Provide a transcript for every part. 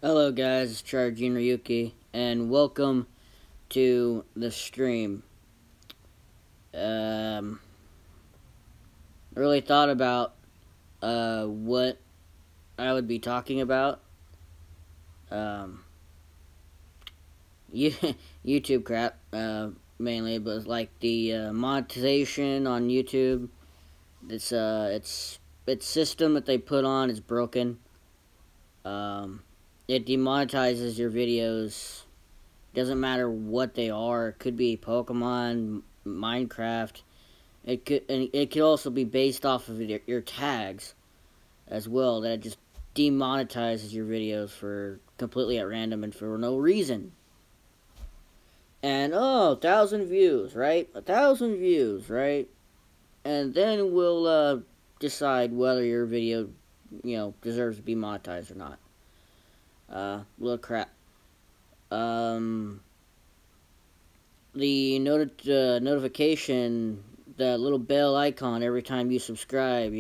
Hello guys, it's Charging Ryuki, and welcome to the stream. Really thought about what I would be talking about. Um, YouTube crap, mainly, but like the monetization on YouTube. Its system that they put on is broken. It demonetizes your videos. Doesn't matter what they are. It could be Pokemon, Minecraft. It could also be based off of your tags as well. That just demonetizes your videos for completely at random and for no reason. And 1,000 views, right? 1,000 views, right? And then we'll decide whether your video, deserves to be monetized or not. Little crap. The notification, that little bell icon every time you subscribe,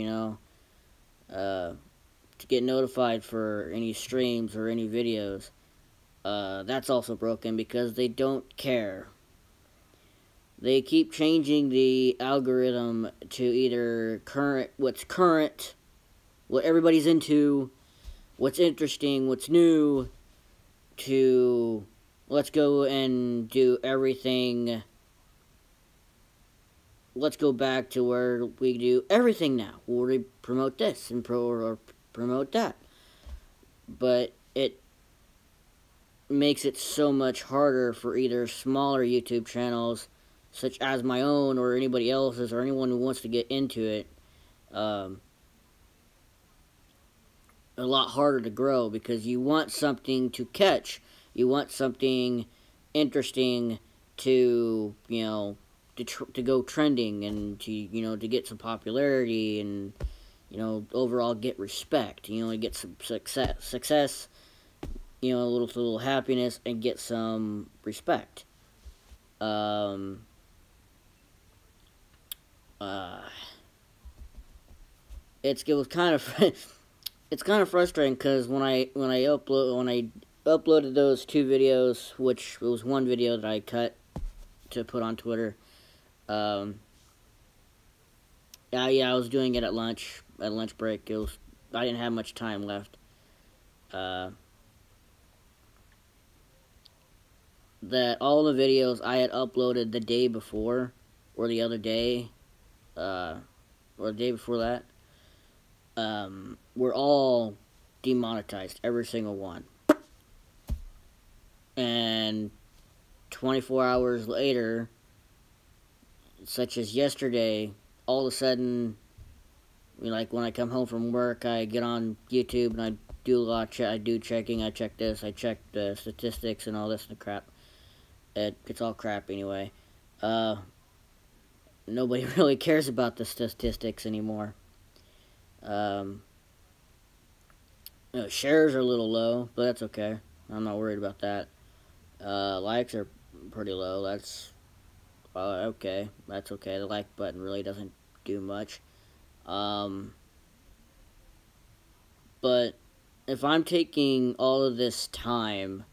to get notified for any streams or any videos. That's also broken because they don't care. They keep changing the algorithm to either what's current, what everybody's into, what's interesting, what's new, to let's go and do everything. Let's go back to where we do everything now. Where we promote this and promote that. But it makes it so much harder for either smaller YouTube channels, such as my own or anybody else's or anyone who wants to get into it, a lot harder to grow because you want something to catch. You want something interesting to, to go trending and to get some popularity and, overall get respect, to get some success, a little happiness and get some respect. It was kind of it's kind of frustrating because when I uploaded those two videos, which was one video that I cut to put on Twitter. Yeah, I was doing it at lunch break. I didn't have much time left. That all the videos I had uploaded the day before, or the other day, or the day before that, were all demonetized, every single one. And 24 hours later, such as yesterday, all of a sudden, like when I come home from work, I get on YouTube and I do a lot of I check this, I check the statistics and all this and crap. It's all crap anyway. Nobody really cares about the statistics anymore. Shares are a little low, but that's okay. I'm not worried about that. Likes are pretty low. That's okay. That's okay. The like button really doesn't do much. But if I'm taking all of this time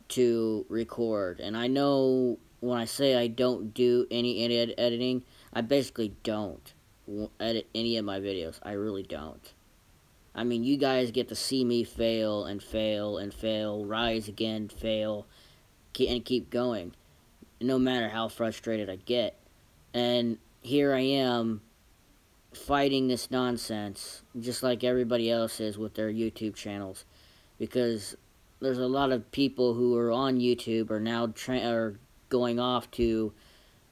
to record, and I know when I say I don't do any editing, I basically don't edit any of my videos. I really don't. I mean, you guys get to see me fail and fail and fail, rise again, fail, and keep going, no matter how frustrated I get. And here I am, fighting this nonsense, just like everybody else is with their YouTube channels, because there's a lot of people who are on YouTube are now are going off to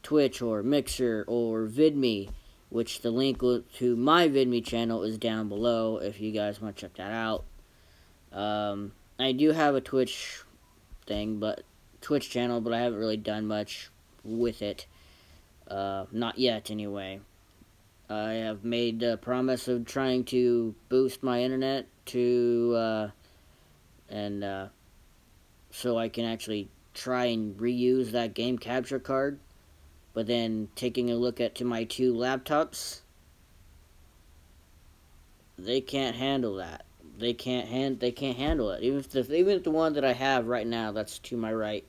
Twitch or Mixer or VidMe, which the link to my VidMe channel is down below if you guys want to check that out. I do have a Twitch channel, but I haven't really done much with it. Not yet, anyway. I have made a promise of trying to boost my internet to, so I can actually try and reuse that game capture card. But then taking a look at my two laptops, they can't handle that. they can't handle it. Even if the one that I have right now, that's to my right,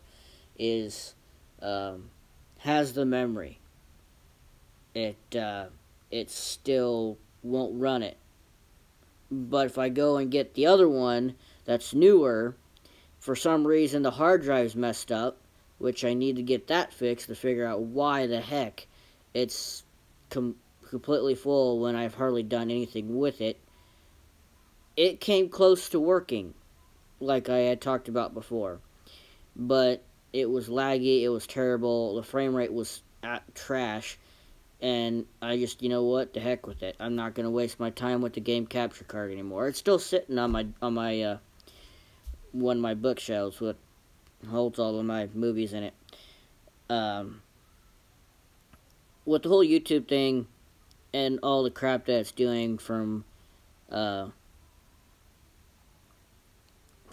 is has the memory. It still won't run it. But if I go and get the other one that's newer, for some reason the hard drive's messed up, which I need to get that fixed to figure out why the heck it's completely full when I've hardly done anything with it. It came close to working, like I had talked about before, but it was laggy, it was terrible, the frame rate was trash, and I just, you know what, the heck with it. I'm not going to waste my time with the game capture card anymore. It's still sitting on my one of my bookshelves, which holds all of my movies in it. With the whole YouTube thing and all the crap that it's doing from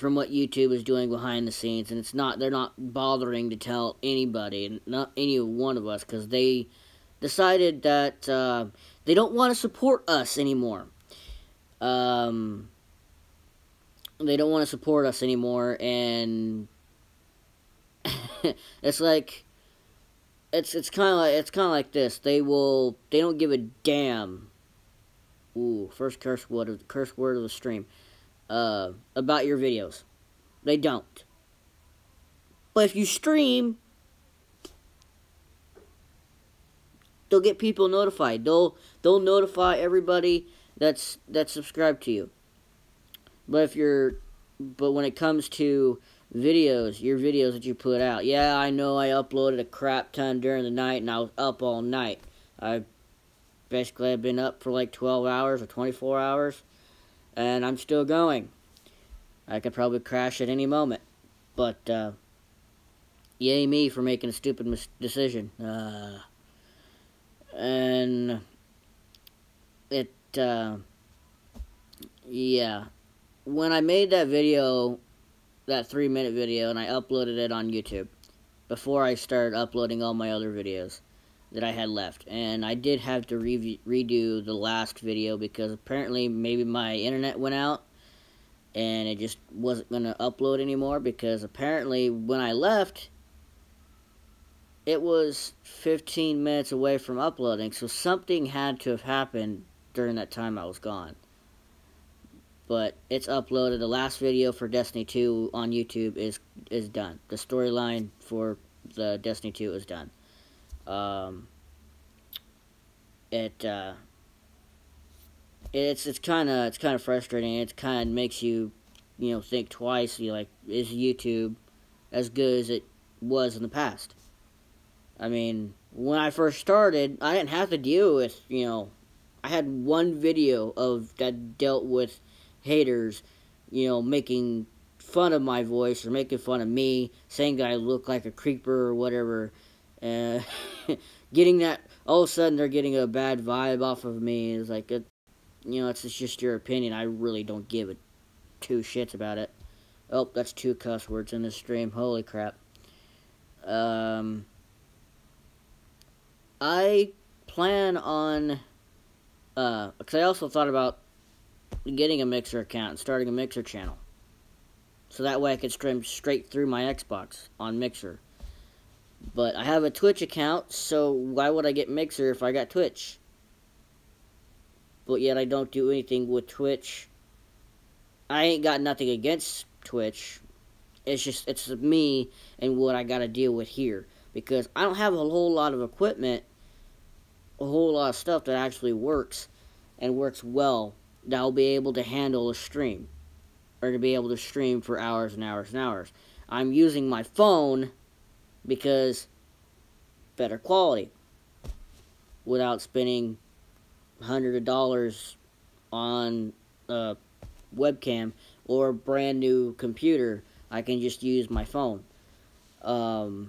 what YouTube is doing behind the scenes, and they're not bothering to tell anybody, and not any one of us, because they decided that they don't want to support us anymore. They don't want to support us anymore, and it's like it's kind of like this. They don't give a damn. Ooh, first curse word of the stream. About your videos. They don't. But if you stream, they'll get people notified. They'll notify everybody that's subscribed to you. But when it comes to videos, your videos that you put out, yeah, I know I uploaded a crap ton during the night and I was up all night. I've been up for like 12 hours or 24 hours. And I'm still going. I could probably crash at any moment. But, yay me for making a stupid decision. And yeah. When I made that video, that 3-minute video, and I uploaded it on YouTube, before I started uploading all my other videos that I had left. And I did have to redo the last video because apparently maybe my internet went out and it just wasn't going to upload anymore, because apparently when I left it was 15 minutes away from uploading, so something had to have happened during that time I was gone. But it's uploaded. The last video for Destiny 2 on YouTube is done. The storyline for the Destiny 2 is done. It's kind of frustrating. It kind of makes you, think twice. You're like, is YouTube as good as it was in the past? I mean, when I first started, I didn't have to deal with, I had one video that dealt with haters, making fun of my voice or making fun of me, saying that I look like a creeper or whatever. Getting that, all of a sudden they're getting a bad vibe off of me. It's like, it's just your opinion. I really don't give two shits about it. Oh, that's 2 cuss words in this stream. Holy crap. I plan on, because I also thought about getting a Mixer account and starting a Mixer channel. So that way I could stream straight through my Xbox on Mixer. But I have a Twitch account, so why would I get Mixer if I got Twitch? But yet I don't do anything with Twitch. I ain't got nothing against Twitch. It's me and what I gotta deal with here. Because I don't have a whole lot of equipment, a whole lot of stuff that actually works, and works well, that I'll be able to handle a stream. Or to be able to stream for hours and hours and hours. I'm using my phone because better quality, without spending hundreds of dollars on a webcam or a brand new computer. I can just use my phone. I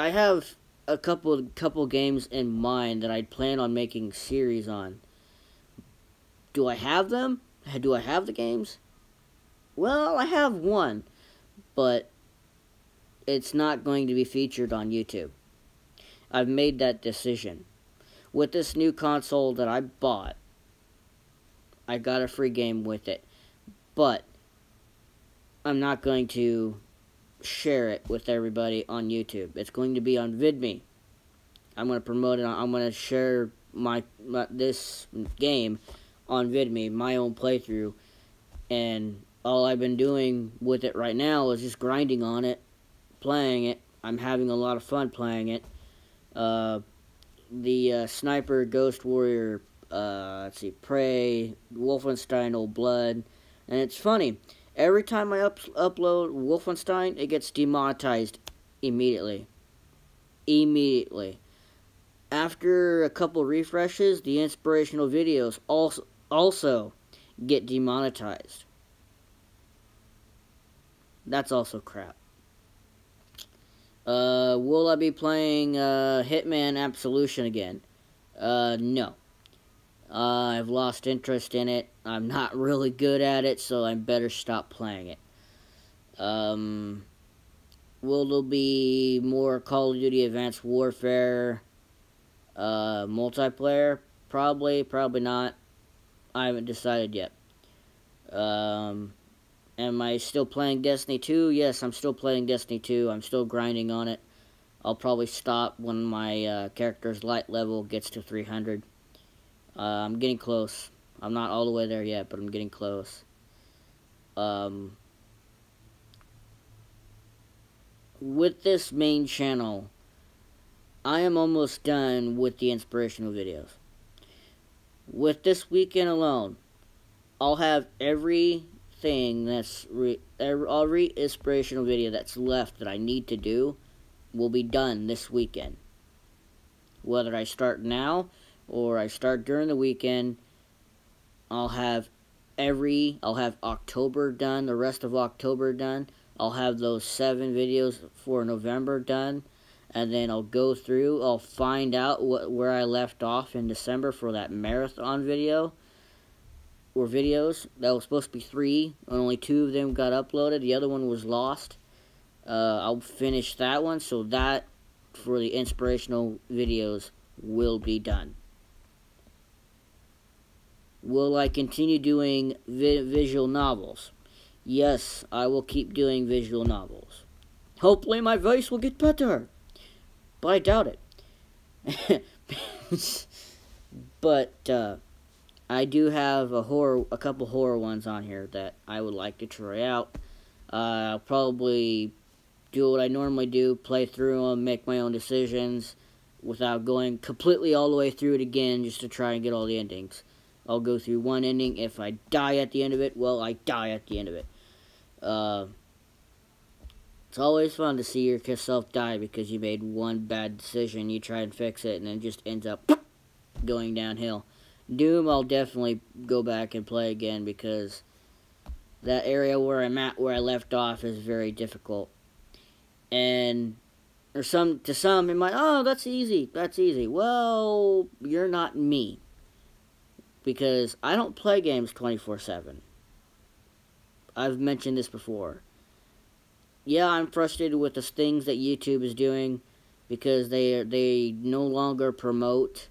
have a couple games in mind that I'd plan on making series on. Do I have them? Do I have the games? Well, I have one, but it's not going to be featured on YouTube. I've made that decision. with this new console that I bought, I got a free game with it. But I'm not going to share it with everybody on YouTube. It's going to be on VidMe. I'm going to promote it. I'm going to share this game on VidMe, my own playthrough. And all I've been doing with it right now is just grinding on it, playing it. I'm having a lot of fun playing it. The Sniper, Ghost Warrior, let's see, Prey, Wolfenstein Old Blood. And it's funny. Every time I upload Wolfenstein, it gets demonetized immediately. Immediately. After a couple refreshes, the inspirational videos also get demonetized. That's also crap. Will I be playing Hitman Absolution again? No. I've lost interest in it. I'm not really good at it, so I better stop playing it. Will there be more Call of Duty Advanced Warfare multiplayer? Probably not. I haven't decided yet. Am I still playing Destiny 2? Yes, I'm still playing Destiny 2. I'm still grinding on it. I'll probably stop when my character's light level gets to 300. I'm getting close. I'm not all the way there yet, but I'm getting close. With this main channel, I am almost done with the inspirational videos. With this weekend alone, I'll have everything that's every inspirational video that's left that I need to do will be done this weekend. Whether I start now or I start during the weekend, I'll have October done, the rest of October done. I'll have those 7 videos for November done, and then I'll go through, I'll find out where I left off in December for that marathon video, or videos. That was supposed to be 3, and only 2 of them got uploaded. The other one was lost. I'll finish that one, so that, for the inspirational videos, will be done. Will I continue doing visual novels? Yes, I will keep doing visual novels. Hopefully my voice will get better. But I doubt it. But I do have a couple horror ones on here that I would like to try out. I'll probably do what I normally do, play through them, make my own decisions, without going completely all the way through it again just to try and get all the endings. I'll go through one ending. If I die at the end of it, well, I die at the end of it. It's always fun to see yourself die because you made one bad decision. You try and fix it, and then it just ends up going downhill. Doom, I'll definitely go back and play again because that area where I'm at, where I left off, is very difficult. And to some, it might, oh, that's easy. That's easy. Well, you're not me. Because I don't play games 24/7. I've mentioned this before. Yeah, I'm frustrated with the things that YouTube is doing because they no longer promote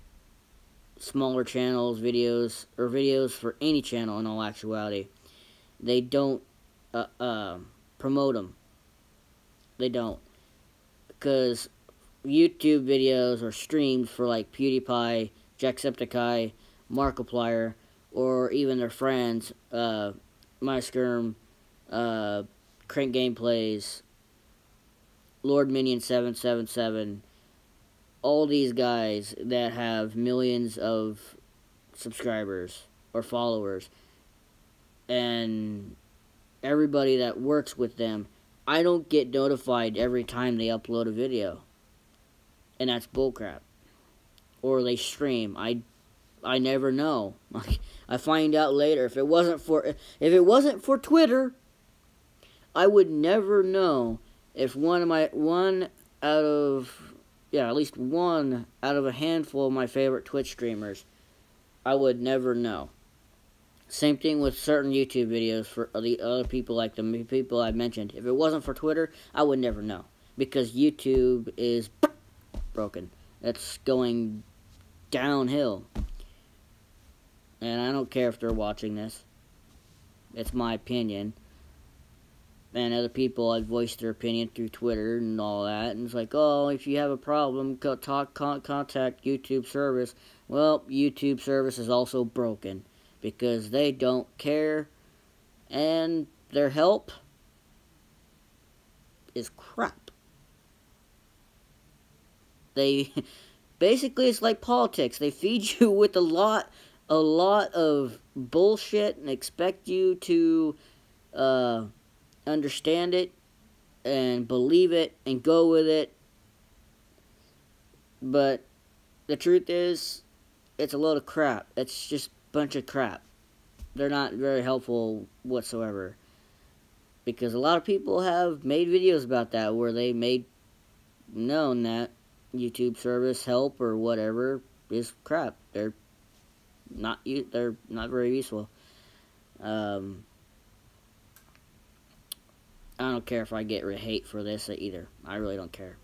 smaller channels, videos, or videos for any channel in all actuality. They don't promote them. They don't. Because YouTube videos or streams for like PewDiePie, Jacksepticeye, Markiplier, or even their friends, MySkirm, Crank Gameplays, Lord Minion 777, all these guys that have millions of subscribers or followers, and everybody that works with them, I don't get notified every time they upload a video, and that's bullcrap. Or they stream. I never know. I find out later. If it wasn't for Twitter, I would never know if at least one out of a handful of my favorite Twitch streamers, I would never know. Same thing with certain YouTube videos for the other people, like the people I mentioned. If it wasn't for Twitter, I would never know because YouTube is broken. It's going downhill. And I don't care if they're watching this. It's my opinion. And other people have voiced their opinion through Twitter and all that. And it's like, oh, if you have a problem, contact YouTube service. Well, YouTube service is also broken because they don't care. And their help is crap. They basically, it's like politics. They feed you with a lot of bullshit and expect you to understand it and believe it and go with it. But the truth is, it's a load of crap. It's just a bunch of crap. They're not very helpful whatsoever. Because a lot of people have made videos about that where they made known that YouTube service help or whatever is crap. They're not very useful. I don't care if I get hate for this either. I really don't care.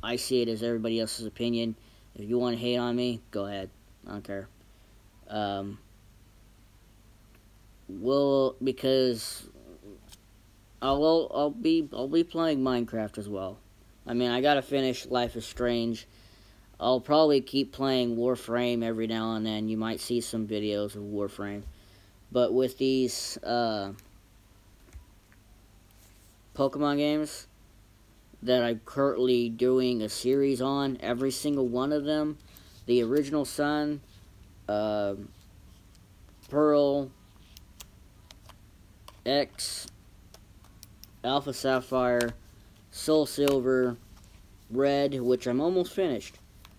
I see it as everybody else's opinion. If you want to hate on me, go ahead. I don't care. Because I'll be playing Minecraft as well. I mean, I gotta finish Life is Strange. I'll probably keep playing Warframe every now and then. You might see some videos of Warframe. But with these Pokemon games that I'm currently doing a series on, every single one of them, the original Sun, Pearl, X, Alpha Sapphire, Soul Silver, Red, which I'm almost finished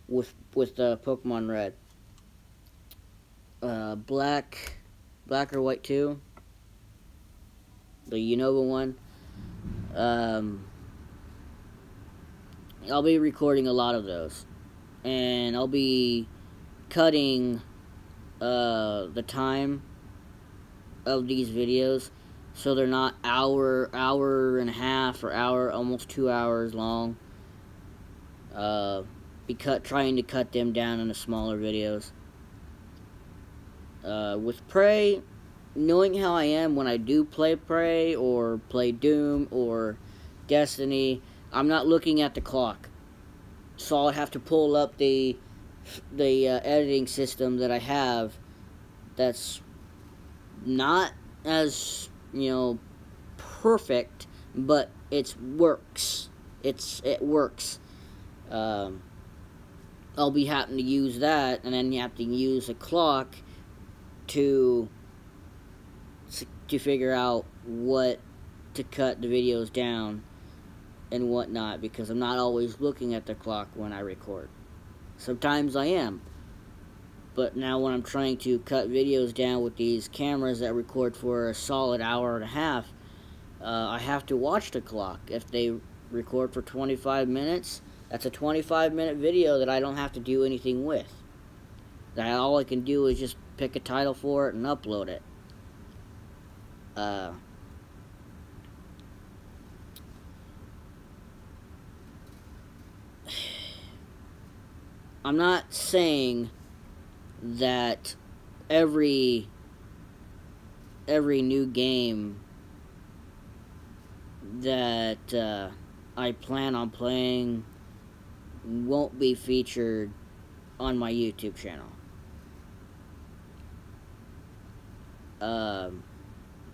with Pokemon Red, Black or White 2, the Unova one. I'll be recording a lot of those, and I'll be cutting the time of these videos so they're not hour and a half or almost 2 hours long. Trying to cut them down into smaller videos. With Prey, knowing how I am when I do play Prey or play Doom or Destiny, I'm not looking at the clock. So I'll have to pull up the editing system that I have that's not as, perfect, but it works. It works. I'll be having to use that, and then you have to use a clock to figure out what to cut the videos down and whatnot, because I'm not always looking at the clock when I record. Sometimes I am, but now when I'm trying to cut videos down with these cameras that record for a solid hour and a half, I have to watch the clock. If they record for 25 minutes, that's a 25-minute video that I don't have to do anything with. That all I can do is just pick a title for it and upload it. I'm not saying that every new game that I plan on playing won't be featured on my YouTube channel.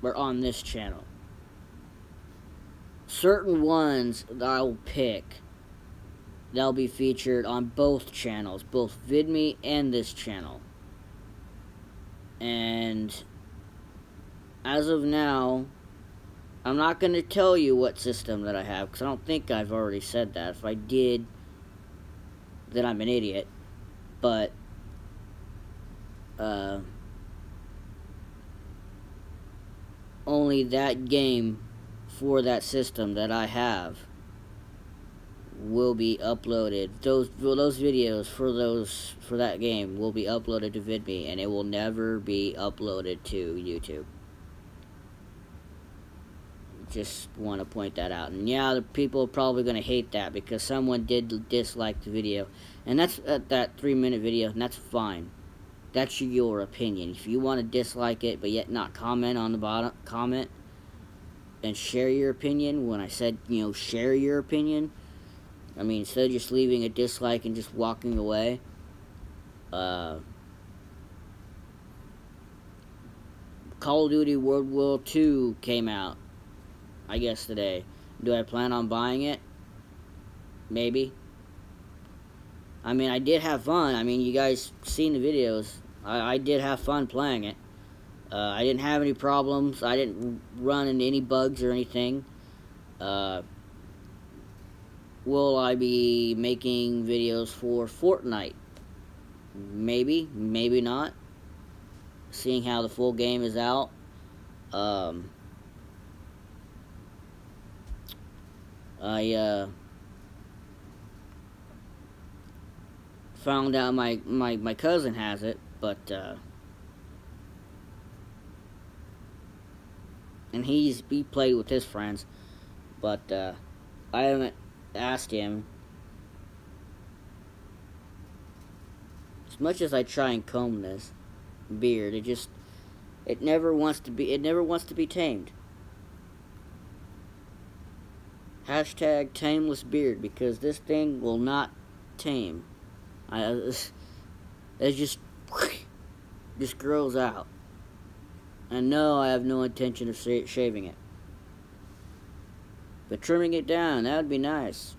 Or on this channel. Certain ones that I'll pick, they'll be featured on both channels, both VidMe and this channel. And as of now, I'm not going to tell you what system that I have, because I don't think I've already said that. If I did, then I'm an idiot. But only that game for that system that I have will be uploaded. Those videos for that game will be uploaded to VidMe, and it will never be uploaded to YouTube. Just want to point that out. And yeah, the people are probably going to hate that because someone did dislike the video. And that's that 3-minute video, and that's fine. That's your opinion. If you want to dislike it, but yet not comment on the bottom, comment and share your opinion. When I said, share your opinion, I mean, instead of just leaving a dislike and just walking away, Call of Duty World War II came out, I guess, today. Do I plan on buying it? Maybe. I mean, I did have fun. I mean, you guys seen the videos. I did have fun playing it. I didn't have any problems. I didn't run into any bugs or anything. Will I be making videos for Fortnite? Maybe. Maybe not. Seeing how the full game is out. I found out my cousin has it, but and he played with his friends, but I haven't asked him. As much as I try and comb this beard, it never wants to be tamed. Hashtag tameless beard, because this thing will not tame. It just grows out. And no, I have no intention of shaving it. But trimming it down, that would be nice.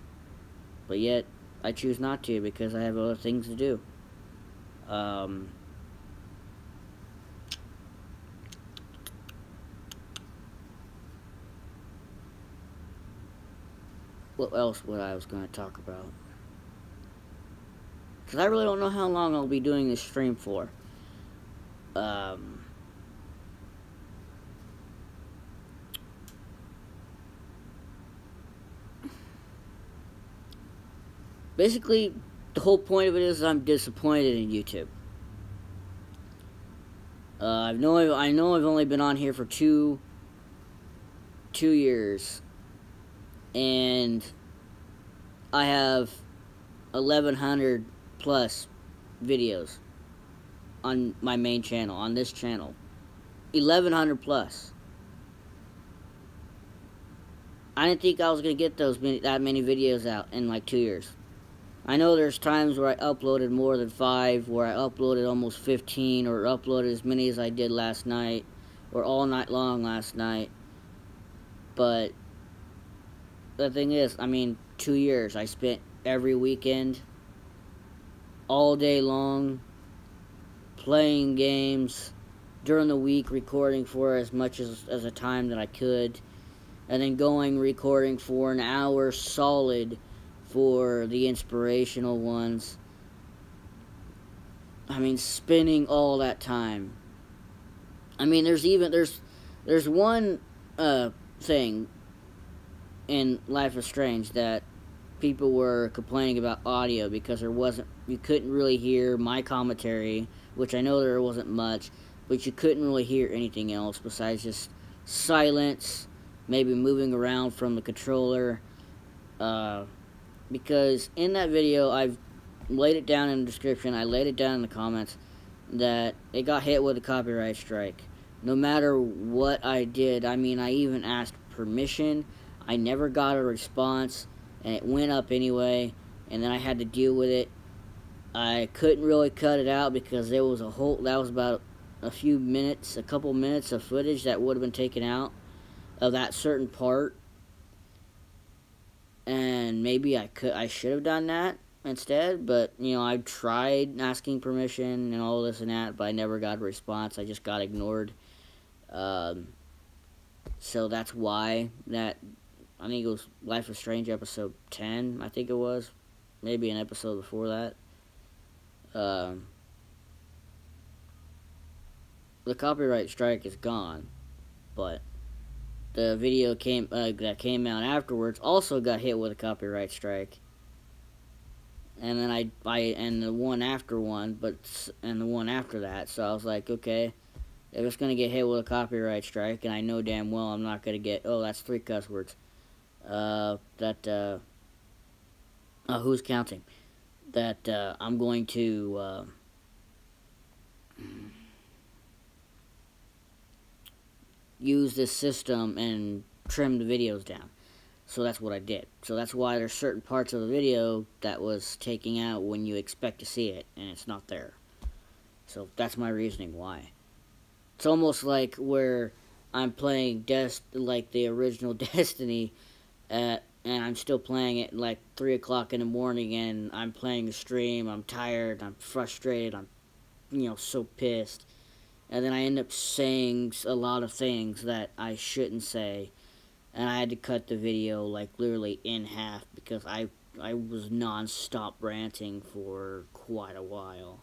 But yet, I choose not to because I have other things to do. What else would I was going to talk about? Because I really don't know how long I'll be doing this stream for. Basically, the whole point of it is I'm disappointed in YouTube. I know I've only been on here for two years, and I have 1,100 plus videos on my main channel, on this channel. 1,100 plus. I didn't think I was gonna get that many videos out in like 2 years. I know there's times where I uploaded more than 5, where I uploaded almost 15, or uploaded as many as I did last night, or all night long last night. But the thing is, I mean, 2 years, I spent every weekend, all day long, playing games, during the week recording for as much as a time that I could, and then recording for an hour solid for the inspirational ones. I mean, spending all that time. I mean, there's one thing in Life is Strange that people were complaining about audio because you couldn't really hear my commentary, which I know there wasn't much, but you couldn't really hear anything else besides just silence, maybe moving around from the controller. Because in that video, I've laid it down in the description, I laid it down in the comments, that it got hit with a copyright strike. No matter what I did, I mean, I even asked permission, I never got a response, and it went up anyway, and then I had to deal with it. I couldn't really cut it out because there was that was about a couple minutes of footage that would have been taken out of that certain part. And maybe I should have done that instead, but, I tried asking permission and all this and that, but I never got a response. I just got ignored. So that's why I think it was Life is Strange episode 10, I think it was. Maybe an episode before that. The copyright strike is gone, but the video that came out afterwards also got hit with a copyright strike, and then and the one after that. So I was like, okay, if it's going to get hit with a copyright strike, and I know damn well I'm not going to get, oh, that's 3 cuss words. Who's counting? That I'm going to use this system and trim the videos down. So that's what I did. So that's why there's certain parts of the video that was taking out when you expect to see it, and it's not there. So that's my reasoning why. It's almost like where I'm playing like the original Destiny, and I'm still playing it like 3 o'clock in the morning, and I'm playing a stream. I'm tired. I'm frustrated. I'm, so pissed. And then I end up saying a lot of things that I shouldn't say. And I had to cut the video like literally in half because I was non-stop ranting for quite a while.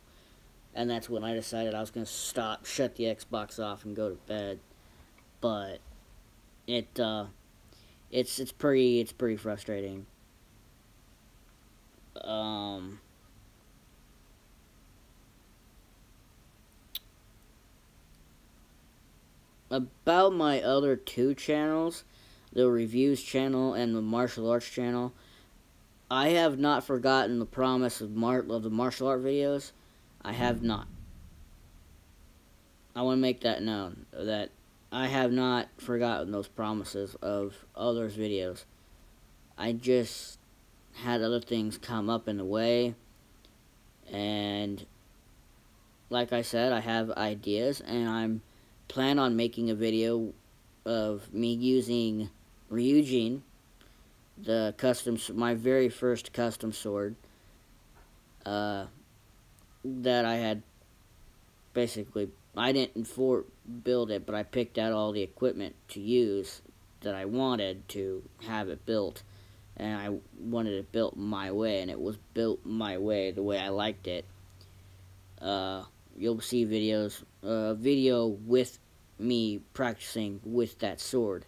And that's when I decided I was going to shut the Xbox off and go to bed. But it's pretty frustrating. About my other 2 channels, the reviews channel and the martial arts channel, I have not forgotten the promise of the martial art videos. I have not. I want to make that known, that I have not forgotten those promises of others' videos. I just had other things come up in the way, and like I said, I have ideas, and I'm plan on making a video of me using Ryujin, my very first custom sword, that I had basically, I didn't build it, but I picked out all the equipment to use that I wanted to have it built, and I wanted it built my way, and it was built my way, the way I liked it. You'll see video with me practicing with that sword.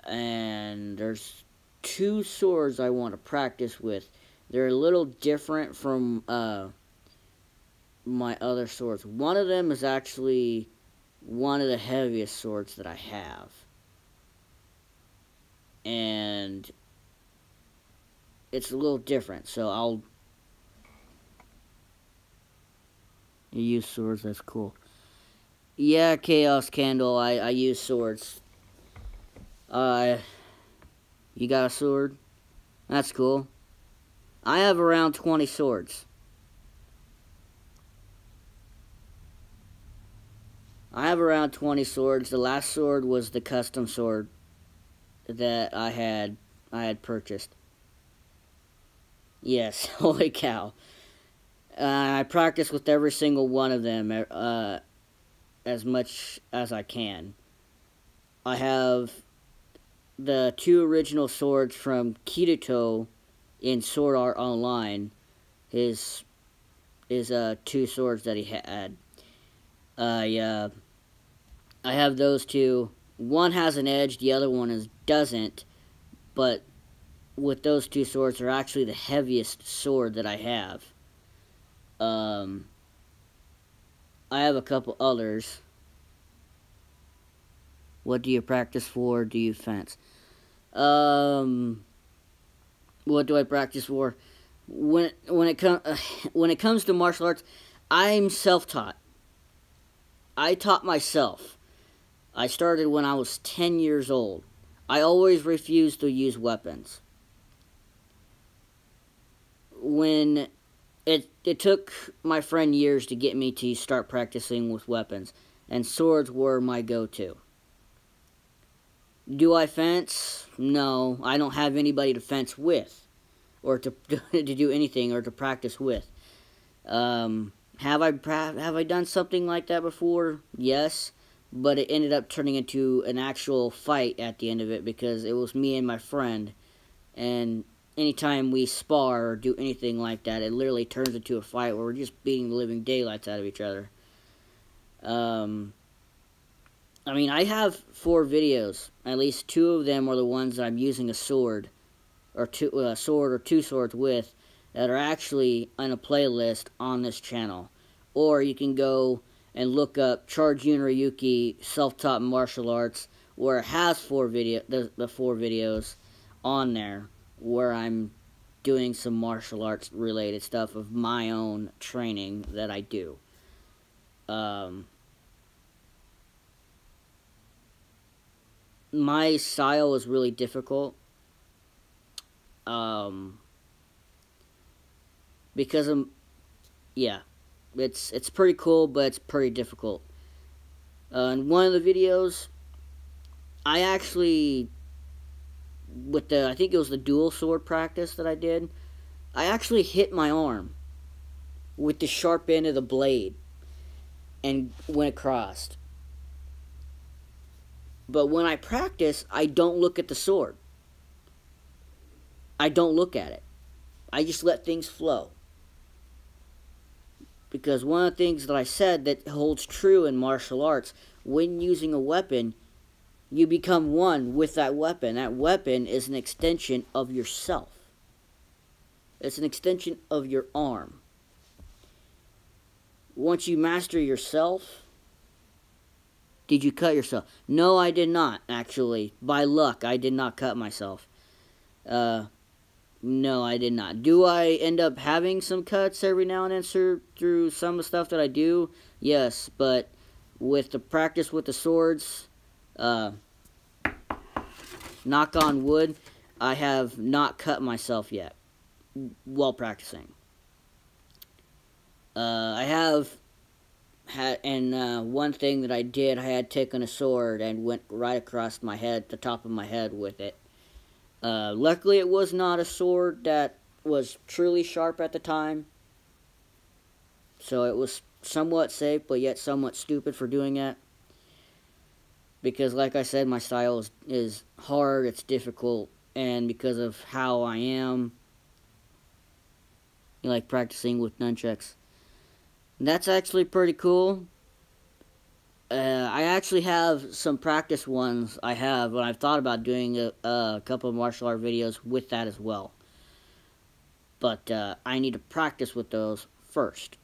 And there's 2 swords I want to practice with. They're a little different from my other swords. One of them is actually one of the heaviest swords that I have. And it's a little different, so you use swords, that's cool. Yeah, Chaos Candle, I use swords. You got a sword? That's cool. I have around 20 swords. I have around 20 swords. The last sword was the custom sword that I had purchased. Yes, holy cow. I practice with every single one of them as much as I can. I have the 2 original swords from Kirito in Sword Art Online. His 2 swords that he had. I have those 2. One has an edge, the other one doesn't. But with those 2 swords, they're actually the heaviest sword that I have. I have a couple others. What do you practice for? Do you fence? What do I practice for? When it comes to martial arts, I'm self-taught. I taught myself. I started when I was 10 years old. I always refused to use weapons. When it took my friend years to get me to start practicing with weapons, and swords were my go-to. Do I fence? No, I don't have anybody to fence with, or to do anything, or to practice with. Have I done something like that before? Yes, but it ended up turning into an actual fight at the end of it because it was me and my friend, and anytime we spar or do anything like that, it literally turns into a fight where we're just beating the living daylights out of each other. I mean, I have 4 videos. At least 2 of them are the ones that I'm using a sword, or 2 swords with, that are actually on a playlist on this channel. Or you can go and look up Charge Ryuki Self-Taught Martial Arts, where it has the 4 videos on there where I'm doing some martial arts related stuff of my own training that I do. My style is really difficult. Because it's pretty cool, but it's pretty difficult. In one of the videos, I actually, I think it was the dual sword practice that I did, I actually hit my arm with the sharp end of the blade and went across. But when I practice, I don't look at the sword. I don't look at it. I just let things flow. Because one of the things that I said that holds true in martial arts, when using a weapon, you become one with that weapon. That weapon is an extension of yourself. It's an extension of your arm. Once you master yourself, did you cut yourself? No, I did not, actually. By luck, I did not cut myself. No, I did not. Do I end up having some cuts every now and then through some of the stuff that I do? Yes, but with the practice with the swords, knock on wood, I have not cut myself yet while practicing. I have had, and one thing that I did, I had taken a sword and went right across my head, the top of my head with it. Luckily, it was not a sword that was truly sharp at the time, so it was somewhat safe, but yet somewhat stupid for doing that. Because, like I said, my style is hard, it's difficult, and because of how I am, like practicing with nunchucks. And that's actually pretty cool. I actually have some practice ones I have, and I've thought about doing a couple of martial art videos with that as well. But I need to practice with those first,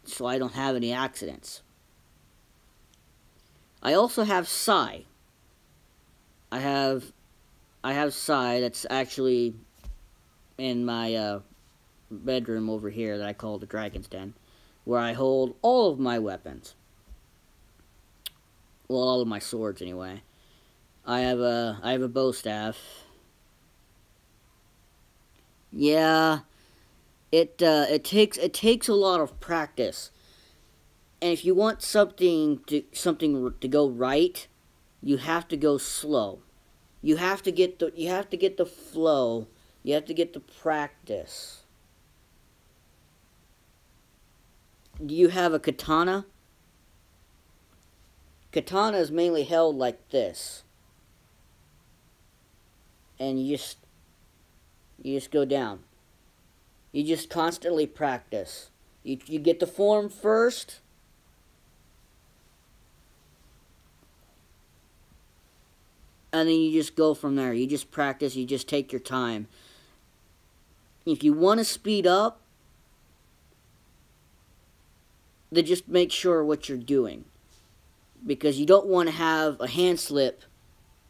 so I don't have any accidents. I also have Sai. I have Sai that's actually in my bedroom over here that I call the Dragon's Den, where I hold all of my weapons. Well, all of my swords anyway. I have a bow staff. Yeah, it takes a lot of practice. And if you want something to go right, you have to go slow. You have to get the flow. You have to get the practice. Do you have a katana? Katana is mainly held like this. And you just go down. You just constantly practice. You get the form first. And then you just go from there. You just practice. You just take your time. If you want to speed up, then just make sure what you're doing. Because you don't want to have a hand slip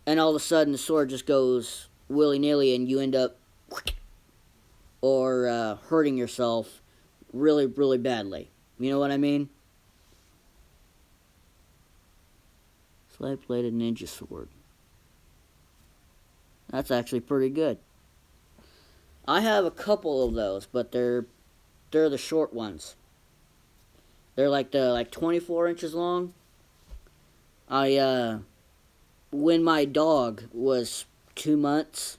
and all of a sudden the sword just goes willy-nilly and you end up or hurting yourself really, really badly. You know what I mean? Slight-bladed ninja sword. That's actually pretty good. I have a couple of those, but they're the short ones. They're like 24 inches long. When my dog was 2 months,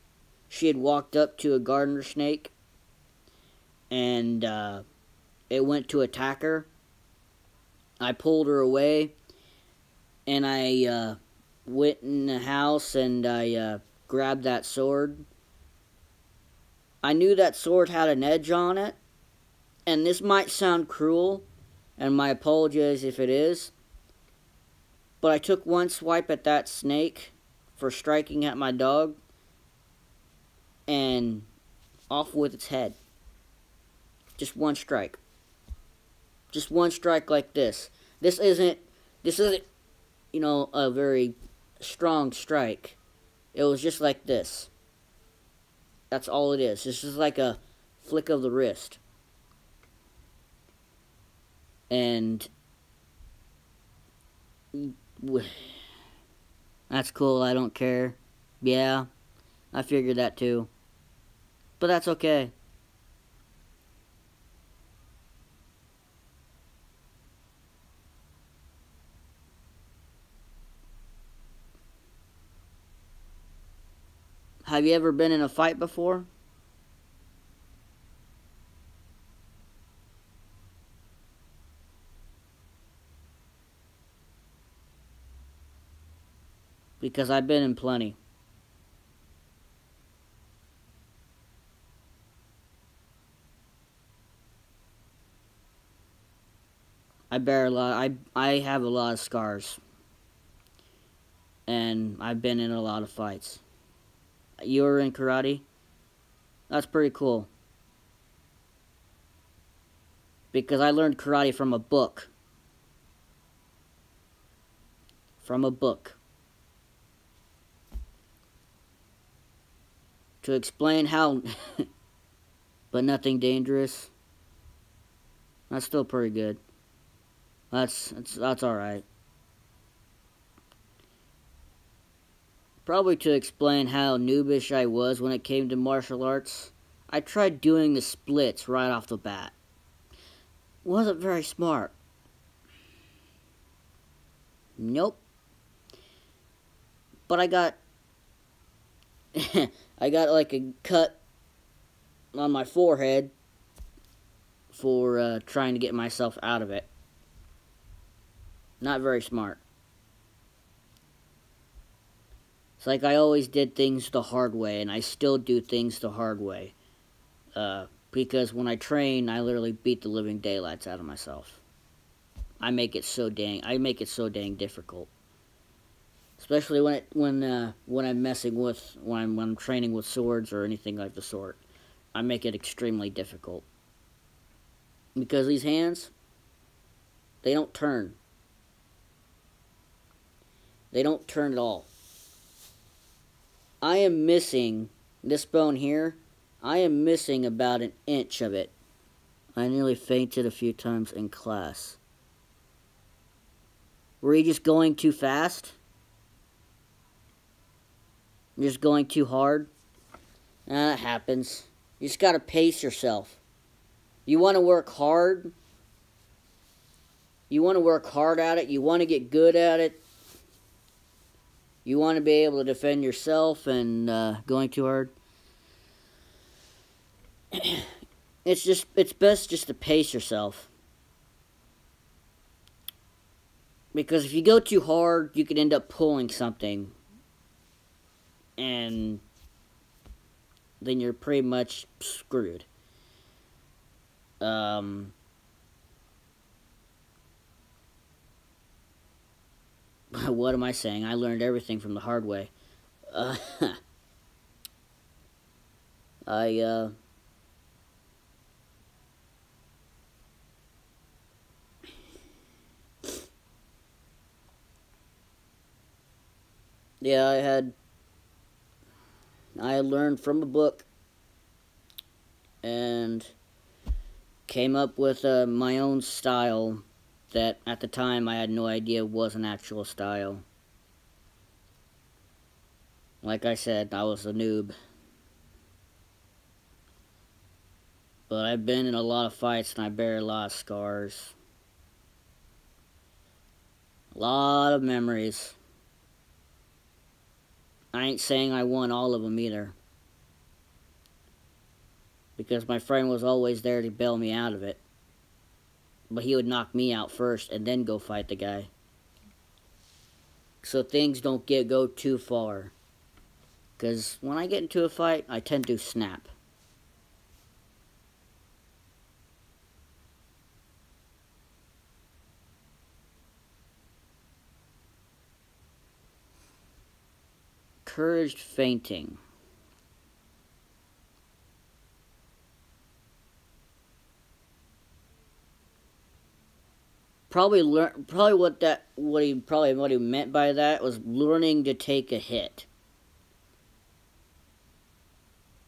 she had walked up to a gardener snake, and it went to attack her. I pulled her away, and I went in the house and I grabbed that sword. I knew that sword had an edge on it, and this might sound cruel, and my apologies if it is, but I took one swipe at that snake for striking at my dog, and off with its head. Just one strike. Just one strike like this. This isn't, this isn't, a very strong strike. It was just like this. That's all it is. This is like a flick of the wrist. And that's cool. I don't care. Yeah, I figured that too. But that's okay. Have you ever been in a fight before? Because I've been in plenty. I bear a lot. I have a lot of scars. And I've been in a lot of fights. You were in karate? That's pretty cool. Because I learned karate from a book. From a book. To explain how... but nothing dangerous. That's still pretty good. That's alright. Probably to explain how noobish I was when it came to martial arts. I tried doing the splits right off the bat. Wasn't very smart. Nope. But I got... I got like a cut on my forehead for trying to get myself out of it. Not very smart. It's like I always did things the hard way, and I still do things the hard way. Because when I train, I literally beat the living daylights out of myself. I make it so dang difficult. Especially when I'm training with swords or anything like the sort. I make it extremely difficult. Because these hands, they don't turn. They don't turn at all. I am missing this bone here. I am missing about an inch of it. I nearly fainted a few times in class. Were you just going too fast? You're just going too hard? That happens. You just gotta pace yourself. You want to work hard. You want to work hard at it. You want to get good at it. You want to be able to defend yourself and going too hard. It's best just to pace yourself. Because if you go too hard, you could end up pulling something. And then you're pretty much screwed. What am I saying? I learned everything from the hard way. Yeah, I learned from a book and came up with my own style that at the time I had no idea was an actual style. Like I said, I was a noob. But I've been in a lot of fights and I bear a lot of scars. A lot of memories. I ain't saying I won all of them either. Because my friend was always there to bail me out of it. But he would knock me out first and then go fight the guy. So things don't go too far. Because when I get into a fight, I tend to snap. Encouraged fainting. Probably what he meant by that was learning to take a hit.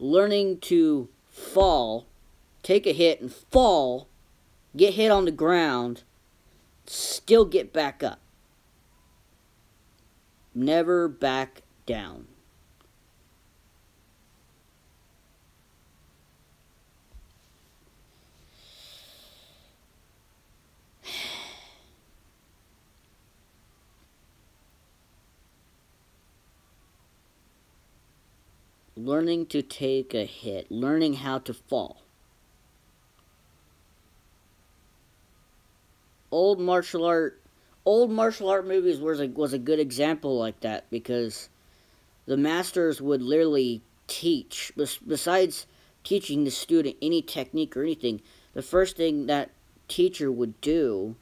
Learning to fall, take a hit and fall, get hit on the ground, still get back up. Never back down. Learning to take a hit, learning how to fall. Old martial art movies was a good example like that, because the masters would literally teach, besides teaching the student any technique or anything, the first thing that teacher would do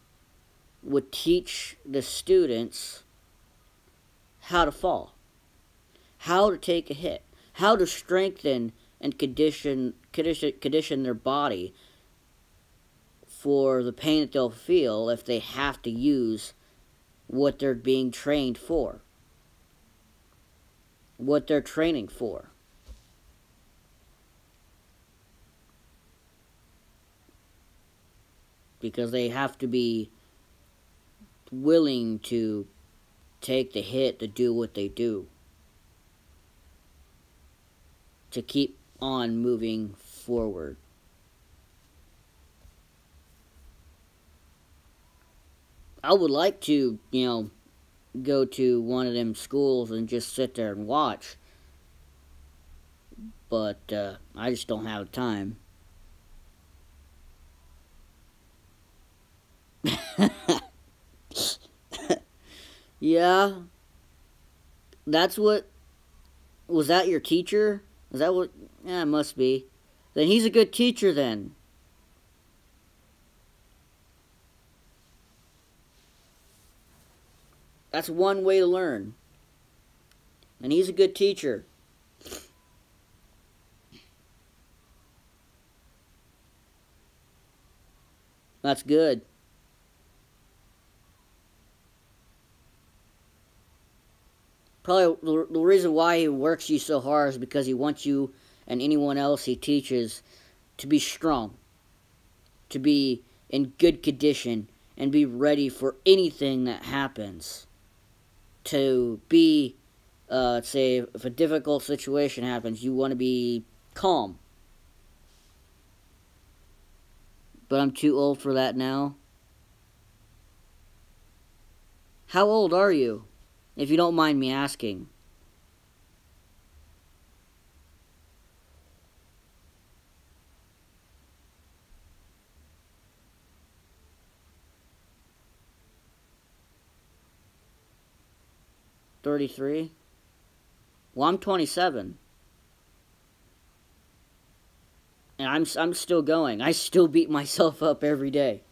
would teach the students how to fall, how to take a hit, how to strengthen and condition their body for the pain that they'll feel if they have to use what they're being trained for, what they're training for. Because they have to be willing to take the hit to do what they do, to keep on moving forward. I would like to, go to one of them schools and just sit there and watch, but I just don't have time. Yeah, that's what... Was that your teacher? Is that what... Yeah, it must be. Then he's a good teacher then. That's one way to learn. And he's a good teacher. That's good. Probably the reason why he works you so hard is because he wants you and anyone else he teaches to be strong, to be in good condition, and be ready for anything that happens. To be, say, if a difficult situation happens, you want to be calm. But I'm too old for that now. How old are you, if you don't mind me asking? $33? Well, I'm 27. And I'm still going. I still beat myself up every day.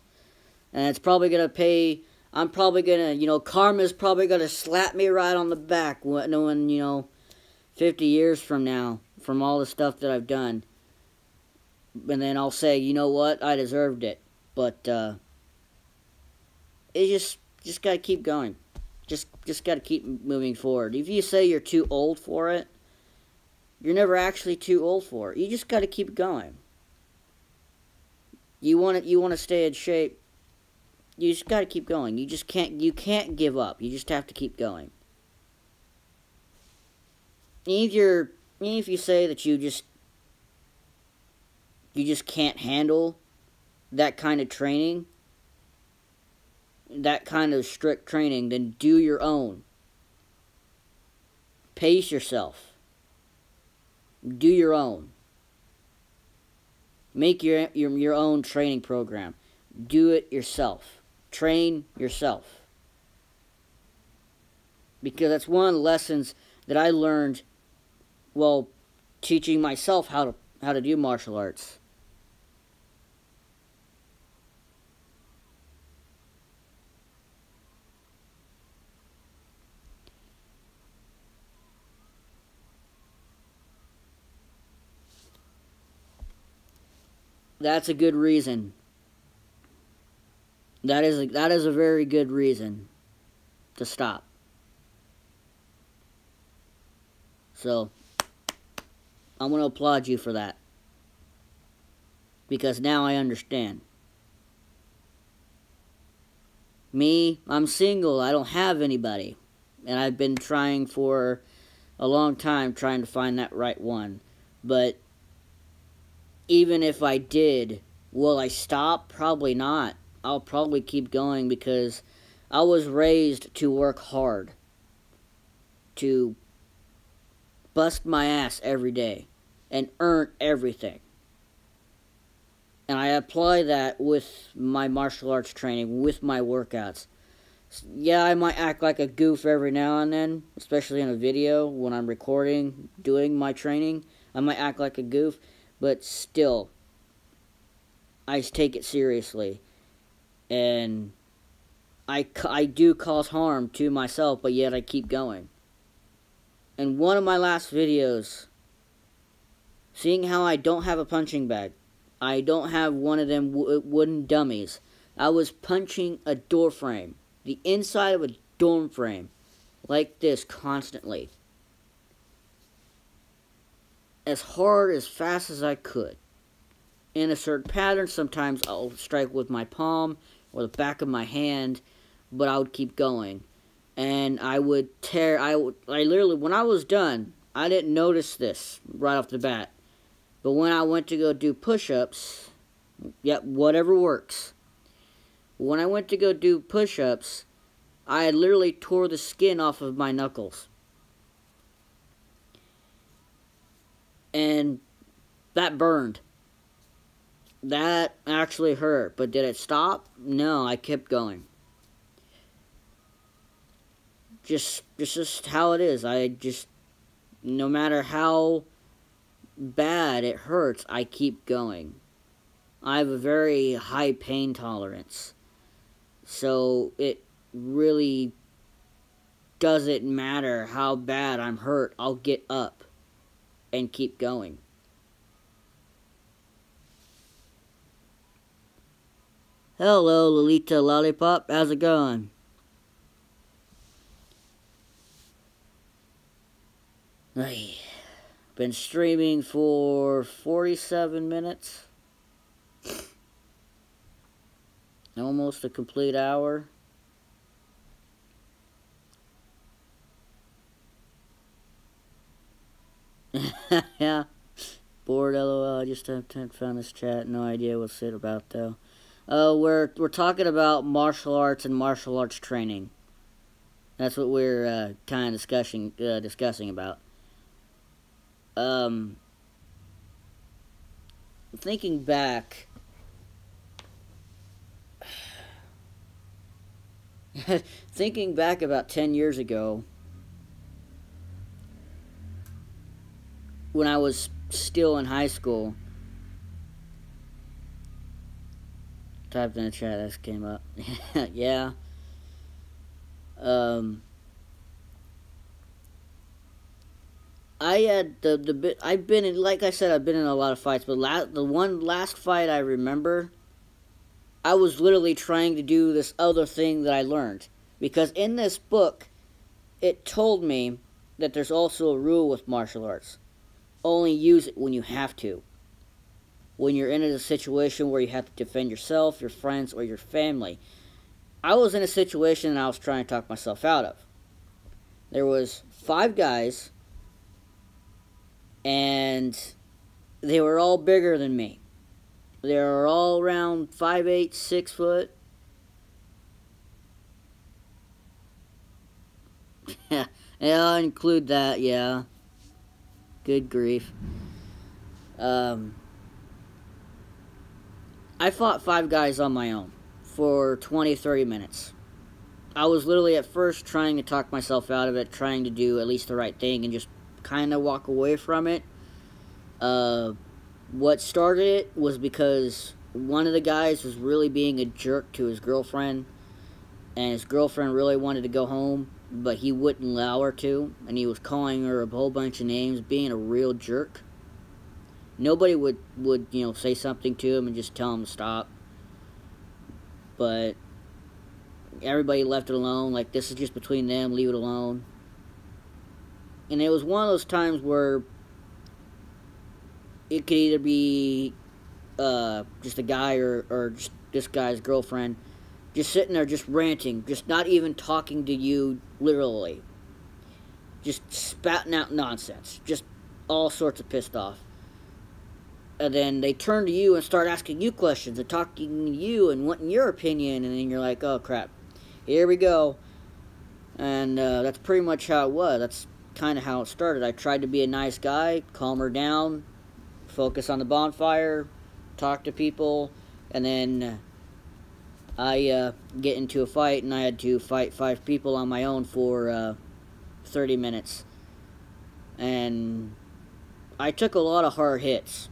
And it's probably going to pay... I'm probably going to... karma's probably going to slap me right on the back when 50 years from now, from all the stuff that I've done. And then I'll say, you know what? I deserved it. But, it just got to keep going. Just got to keep moving forward. If you say you're too old for it, you're never actually too old for it. You just got to keep going. You want to stay in shape. You just got to keep going. You can't give up. You just have to keep going. Even if you say that you just can't handle that kind of training, that kind of strict training, then do your own. Pace yourself. Do your own. Make your own training program. Do it yourself. Train yourself. Because that's one of the lessons that I learned while teaching myself how to do martial arts. That's a good reason. That is a very good reason to stop. So, I'm going to applaud you for that. Because now I understand. Me, I'm single. I don't have anybody. And I've been trying for a long time trying to find that right one. But even if I did, will I stop? Probably not. I'll probably keep going because I was raised to work hard. To bust my ass every day and earn everything. And I apply that with my martial arts training, with my workouts. Yeah, I might act like a goof every now and then, especially in a video when I'm recording, doing my training. I might act like a goof, but still, I take it seriously. And I do cause harm to myself, but yet I keep going. In one of my last videos, seeing how I don't have a punching bag, I don't have one of them wooden dummies. I was punching a door frame, the inside of a door frame, like this constantly. As hard, as fast as I could. In a certain pattern, sometimes I'll strike with my palm or the back of my hand, but I would keep going. And I would I literally, when I was done, I didn't notice this right off the bat. But when I went to go do push-ups, yep, whatever works. When I went to go do push-ups, I literally tore the skin off of my knuckles. And that burned. That actually hurt. But did it stop? No, I kept going. Just how it is. No matter how bad it hurts, I keep going. I have a very high pain tolerance. So it really doesn't matter how bad I'm hurt. I'll get up and keep going. Hello, Lolita Lollipop. How's it going? Been streaming for 47 minutes. Almost a complete hour. Yeah. Bored, lol. I just haven't found this chat. No idea what's it about, though. We're talking about martial arts and martial arts training. That's what we're kind of discussing about. Thinking back, thinking back about 10 years ago, when I was still in high school, typed in the chat, that came up. Yeah. I had I've been in, like I said, I've been in a lot of fights, but the one last fight I remember, I was literally trying to do this other thing that I learned. Because in this book, it told me that there's also a rule with martial arts. Only use it when you have to. When you're in a situation where you have to defend yourself, your friends, or your family. I was in a situation and I was trying to talk myself out of. There was 5 guys, and they were all bigger than me. They were all around 5'8", 6 foot. Yeah, I'll include that, yeah. Good grief. I fought 5 guys on my own for 20-30 minutes. I was literally at first trying to talk myself out of it, trying to do at least the right thing and just kind of walk away from it. What started it was because one of the guys was really being a jerk to his girlfriend, and his girlfriend really wanted to go home, but he wouldn't allow her to, and he was calling her a whole bunch of names, being a real jerk. Nobody would say something to him and just tell him to stop. But everybody left it alone. Like, this is just between them, leave it alone. And it was one of those times where it could either be just a guy or just this guy's girlfriend just sitting there just ranting, just not even talking to you literally. Just spouting out nonsense. Just all sorts of pissed off. And then they turn to you and start asking you questions and talking to you and wanting your opinion. And then you're like, oh, crap. Here we go. And that's pretty much how it was. That's kind of how it started. I tried to be a nice guy, calm her down, focus on the bonfire, talk to people, and then I get into a fight, and I had to fight 5 people on my own for 30 minutes. And I took a lot of hard hits.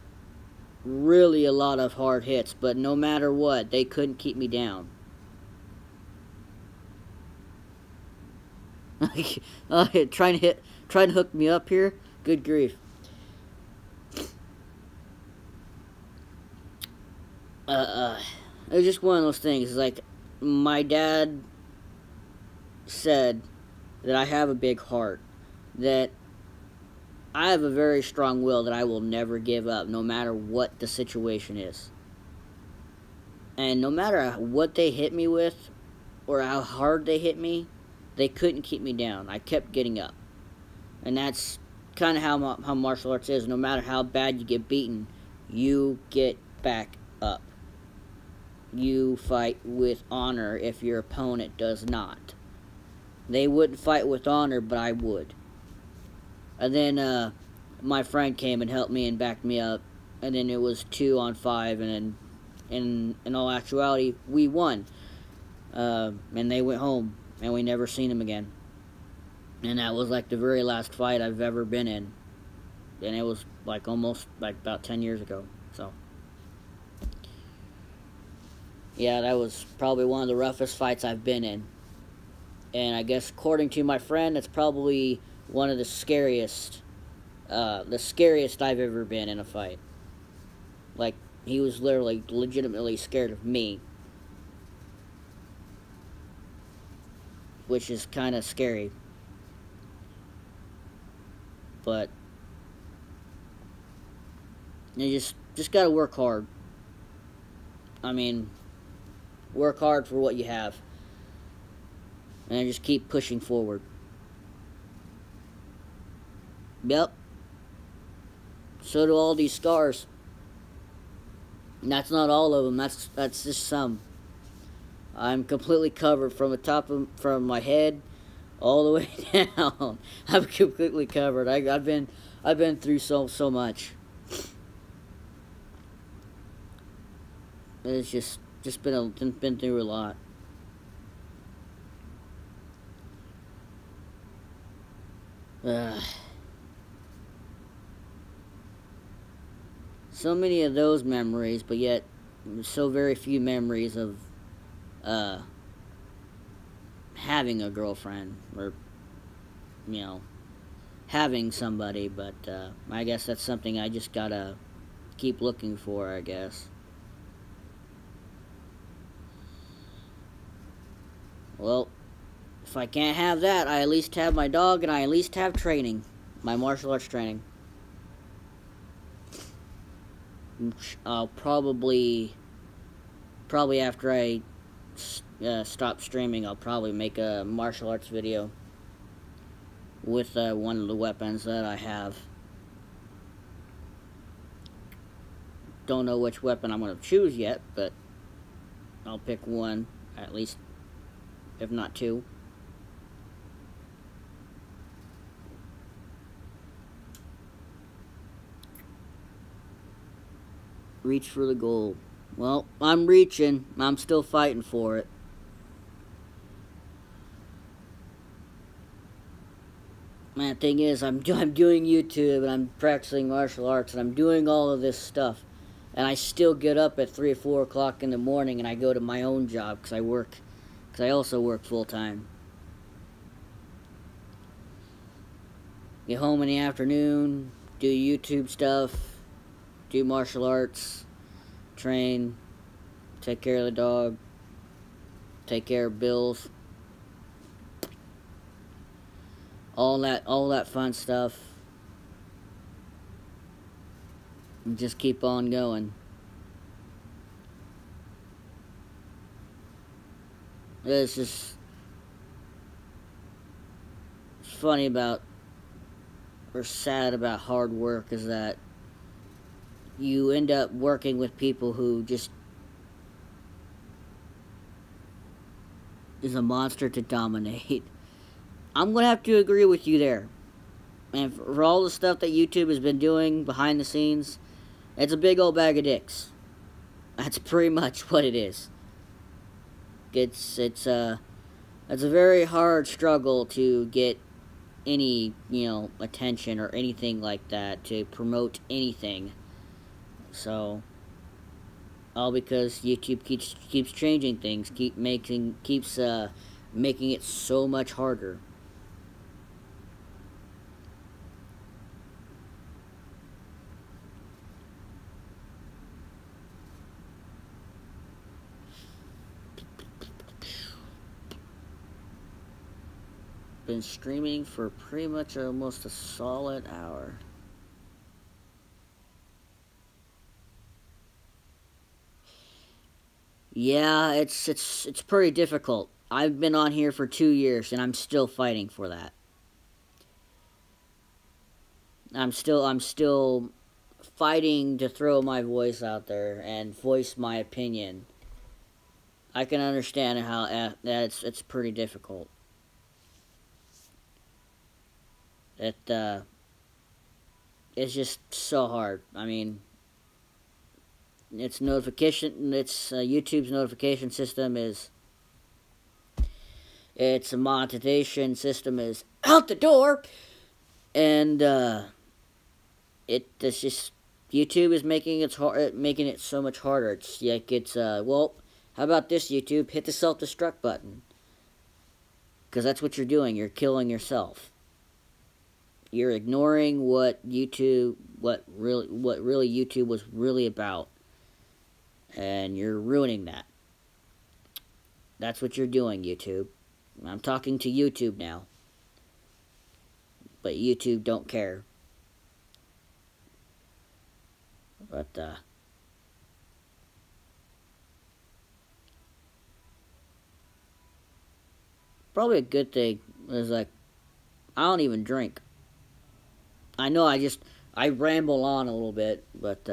Really a lot of hard hits, but no matter what, they couldn't keep me down. Trying to hook me up here? Good grief. It was just one of those things. Like, my dad said that I have a big heart, that I have a very strong will, that I will never give up, no matter what the situation is. And no matter what they hit me with, or how hard they hit me, they couldn't keep me down. I kept getting up. And that's kind of how martial arts is. No matter how bad you get beaten, you get back up. You fight with honor if your opponent does not. They wouldn't fight with honor, but I would. And then my friend came and helped me and backed me up. And then it was 2 on 5, and then in all actuality, we won. And they went home, and we never seen them again. And that was like the very last fight I've ever been in. And it was like almost like about 10 years ago. So yeah, that was probably one of the roughest fights I've been in. And I guess according to my friend, it's probably one of the scariest I've ever been in a fight. Like, he was literally legitimately scared of me, which is kind of scary. But you just gotta work hard. I mean, work hard for what you have, and just keep pushing forward. Yep. So do all these scars. And that's not all of them. That's just some. I'm completely covered from my head all the way down. I'm completely covered. I've been through so much. It's just been through a lot. So many of those memories, but yet so very few memories of having a girlfriend, or having somebody. But I guess that's something I just gotta keep looking for, I guess. Well, if I can't have that, I at least have my dog, and I at least have training. My martial arts training. I'll probably after I stop streaming, I'll probably make a martial arts video with one of the weapons that I have. Don't know which weapon I'm going to choose yet, but I'll pick one, at least, if not 2. Reach for the goal. Well, I'm reaching. I'm still fighting for it. Man, the thing is, I'm doing YouTube, and I'm practicing martial arts, and I'm doing all of this stuff. And I still get up at 3 or 4 o'clock in the morning, and I go to my own job, because I also work full-time. Get home in the afternoon, do YouTube stuff, do martial arts, train, take care of the dog, take care of bills, all that fun stuff, and just keep on going. It's just it's funny about, or sad about hard work, is that you end up working with people who just is a monster to dominate. I'm gonna have to agree with you there. And for all the stuff that YouTube has been doing behind the scenes, it's a big old bag of dicks. That's pretty much what it is. It's a very hard struggle to get any, attention or anything like that, to promote anything. So, all because YouTube keeps changing things, keeps making it so much harder. Been streaming for pretty much almost a solid hour. Yeah, it's pretty difficult. I've been on here for 2 years and I'm still fighting for that. I'm still fighting to throw my voice out there and voice my opinion. I can understand how that it's pretty difficult. It's just so hard. I mean, YouTube's notification system is, its monetization system is out the door, and it's just, YouTube is making it so much harder. It's like well, how about this, YouTube? Hit the self-destruct button, because that's what you're doing. You're killing yourself. You're ignoring what really YouTube was really about, and you're ruining that. That's what you're doing, YouTube. I'm talking to YouTube now, but YouTube don't care. But probably a good thing is, like, I don't even drink. I know I ramble on a little bit, but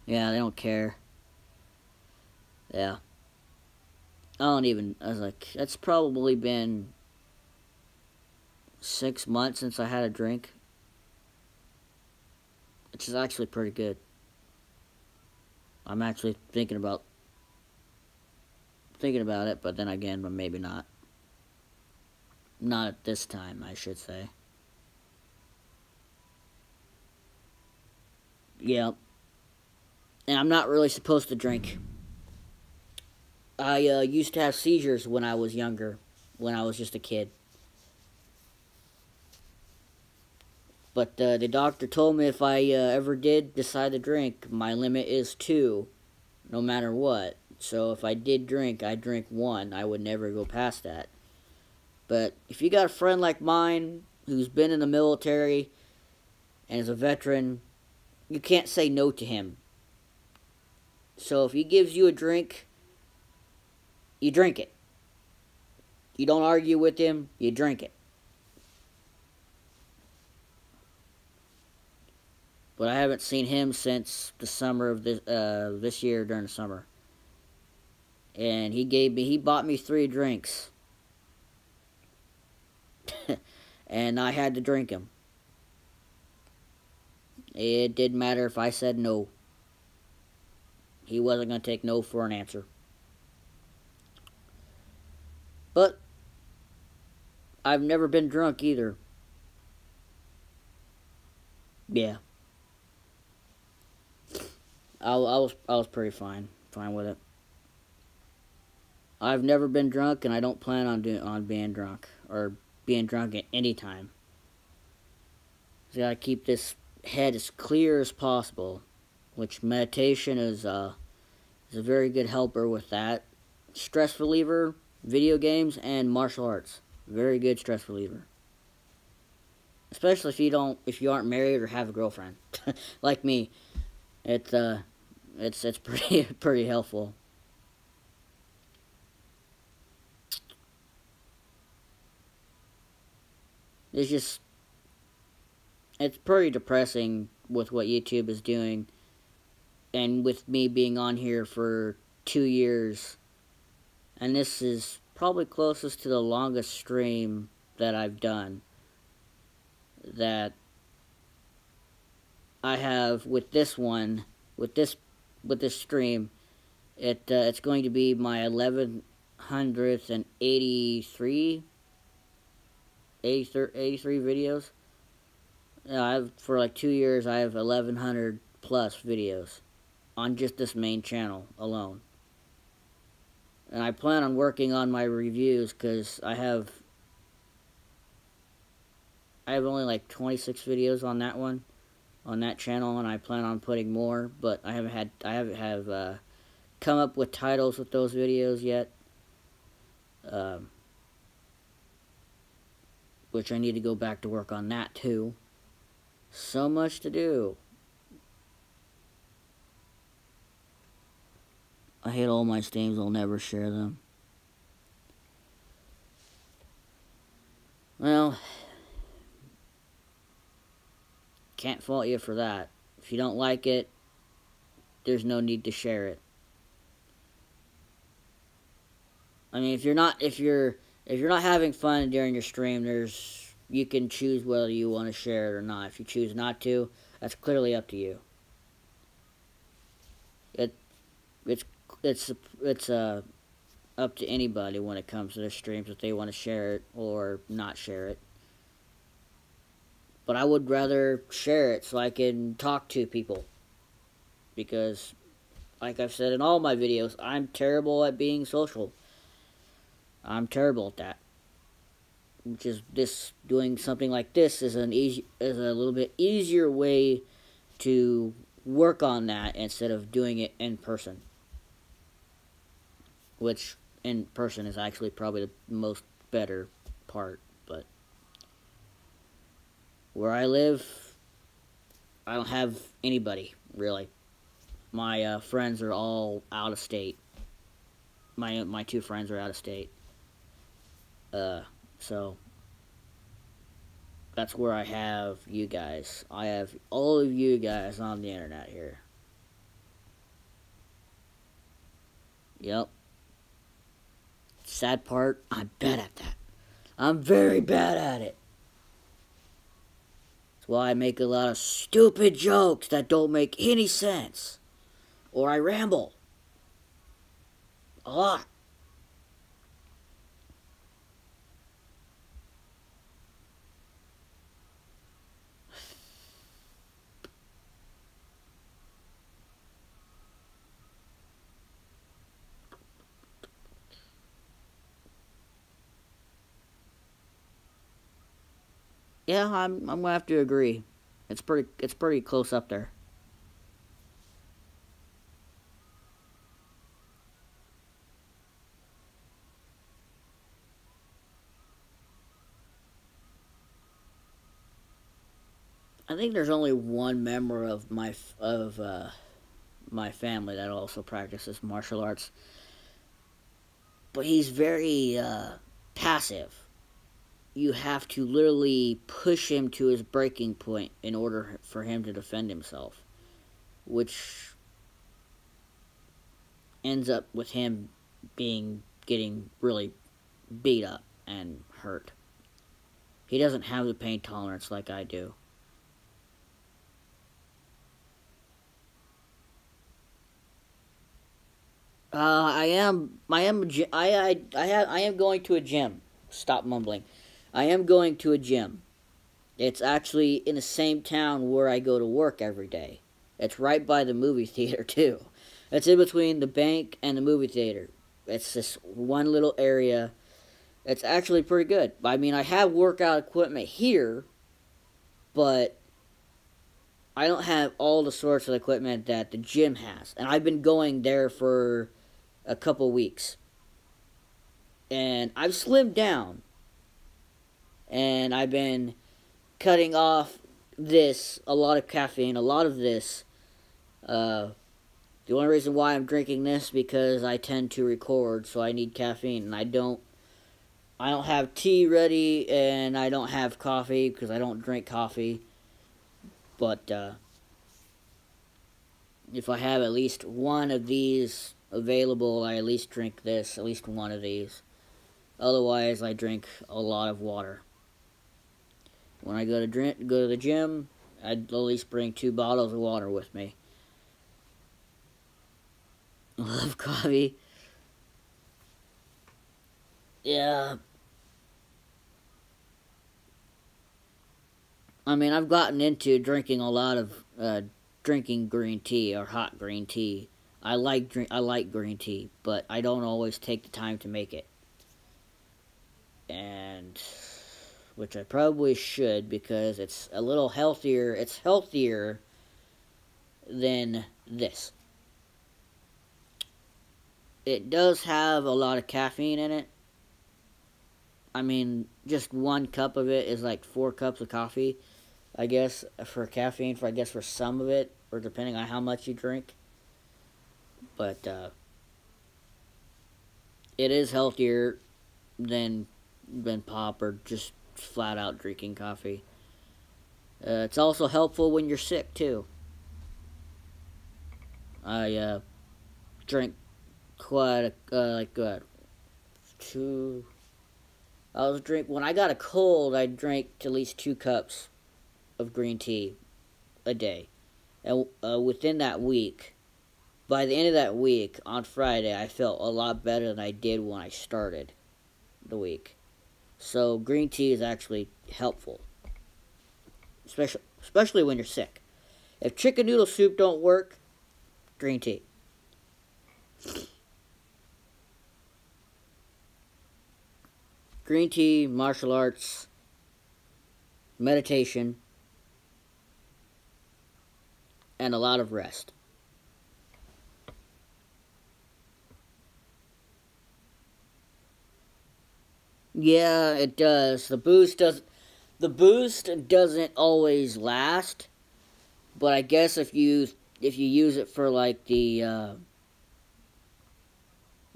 yeah, they don't care. Yeah. I was like, it's probably been 6 months since I had a drink, which is actually pretty good. I'm actually thinking about it, but then again, maybe not. Not at this time, I should say. Yeah. And I'm not really supposed to drink. I used to have seizures when I was younger, when I was just a kid. But the doctor told me if I ever did decide to drink, my limit is 2, no matter what. So if I did drink, I'd drink 1. I would never go past that. But if you got a friend like mine who's been in the military and is a veteran, you can't say no to him. So if he gives you a drink, you drink it. You don't argue with him, you drink it. But I haven't seen him since the summer of this year, during the summer. And he bought me 3 drinks. And I had to drink them. It didn't matter if I said no. He wasn't going to take no for an answer. But I've never been drunk either. Yeah. I was pretty fine with it. I've never been drunk, and I don't plan on being drunk, or being drunk at any time. So I gotta keep this head as clear as possible, which meditation is a very good helper with that. stress reliever, video games, and martial arts. Very good stress reliever. Especially if you aren't married or have a girlfriend, like me. It's pretty helpful. It's just it's pretty depressing with what YouTube is doing, and with me being on here for 2 years, and this is probably closest to the longest stream that I've done. That I have with this one, with this stream. It's going to be my 1183 videos. For like 2 years, I have 1100 plus videos on just this main channel alone. And I plan on working on my reviews because I have only like 26 videos on that one, on that channel, and I plan on putting more, but I haven't come up with titles with those videos yet. Which I need to go back to work on that too. So much to do. I hate all my streams, I'll never share them. Well, can't fault you for that. If you don't like it, there's no need to share it. I mean, if you're not having fun during your stream, you can choose whether you want to share it or not. If you choose not to, that's clearly up to you. It's up to anybody when it comes to their streams if they want to share it or not share it. But I would rather share it so I can talk to people, because, like I've said in all my videos, I'm terrible at being social. I'm terrible at that. Which is doing something like this is a little bit easier way to work on that instead of doing it in person. Which in person is actually probably the most better part, but where I live, I don't have anybody really. My friends are all out of state. My two friends are out of state. So that's where I have you guys. I have all of you guys on the internet here. Yep. Sad part, I'm bad at that. I'm very bad at it. That's why I make a lot of stupid jokes that don't make any sense. Or I ramble. A lot. Yeah, I'm gonna have to agree. It's pretty close up there. I think there's only one member of my family that also practices martial arts, but he's very passive. You have to literally push him to his breaking point in order for him to defend himself, which ends up with him getting really beat up and hurt. He doesn't have the pain tolerance like I do. I am going to a gym. Stop mumbling. I am going to a gym. It's actually in the same town where I go to work every day. It's right by the movie theater, too. It's in between the bank and the movie theater. It's this one little area. It's actually pretty good. I mean, I have workout equipment here, but I don't have all the sorts of equipment that the gym has. And I've been going there for a couple weeks. And I've slimmed down. And I've been cutting off a lot of caffeine, a lot of this. The only reason why I'm drinking this because I tend to record, so I need caffeine, and I don't have tea ready, and I don't have coffee because I don't drink coffee. But if I have at least one of these available, I at least drink this, at least one of these. Otherwise, I drink a lot of water. When I go to the gym, I'd at least bring 2 bottles of water with me. I love coffee. Yeah. I mean, I've gotten into drinking a lot of drinking green tea or hot green tea. I like green tea, but I don't always take the time to make it. And which I probably should because it's a little healthier. It's healthier than this. It does have a lot of caffeine in it. I mean, just 1 cup of it is like 4 cups of coffee, I guess, for caffeine, for some of it, or depending on how much you drink. But it is healthier than pop or just flat out drinking coffee. It's also helpful when you're sick too. I drink quite two. When I got a cold. I drank at least 2 cups of green tea a day, and within that week, by the end of that week, on Friday, I felt a lot better than I did when I started the week. So green tea is actually helpful, especially when you're sick. If chicken noodle soup don't work, green tea. Green tea, martial arts, meditation, and a lot of rest. Yeah, it does. The boost doesn't always last, but I guess if you use it for like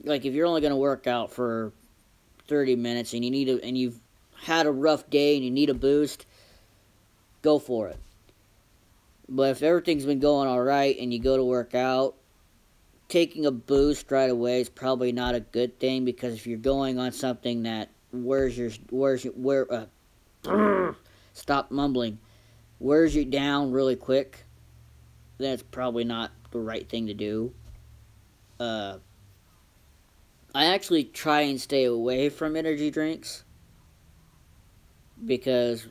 like if you're only going to work out for 30 minutes and you've had a rough day and you need a boost, go for it. But if everything's been going all right and you go to work out, taking a boost right away is probably not a good thing, because if you're going on something that stop mumbling, wears you down really quick, then it's probably not the right thing to do. I actually try and stay away from energy drinks because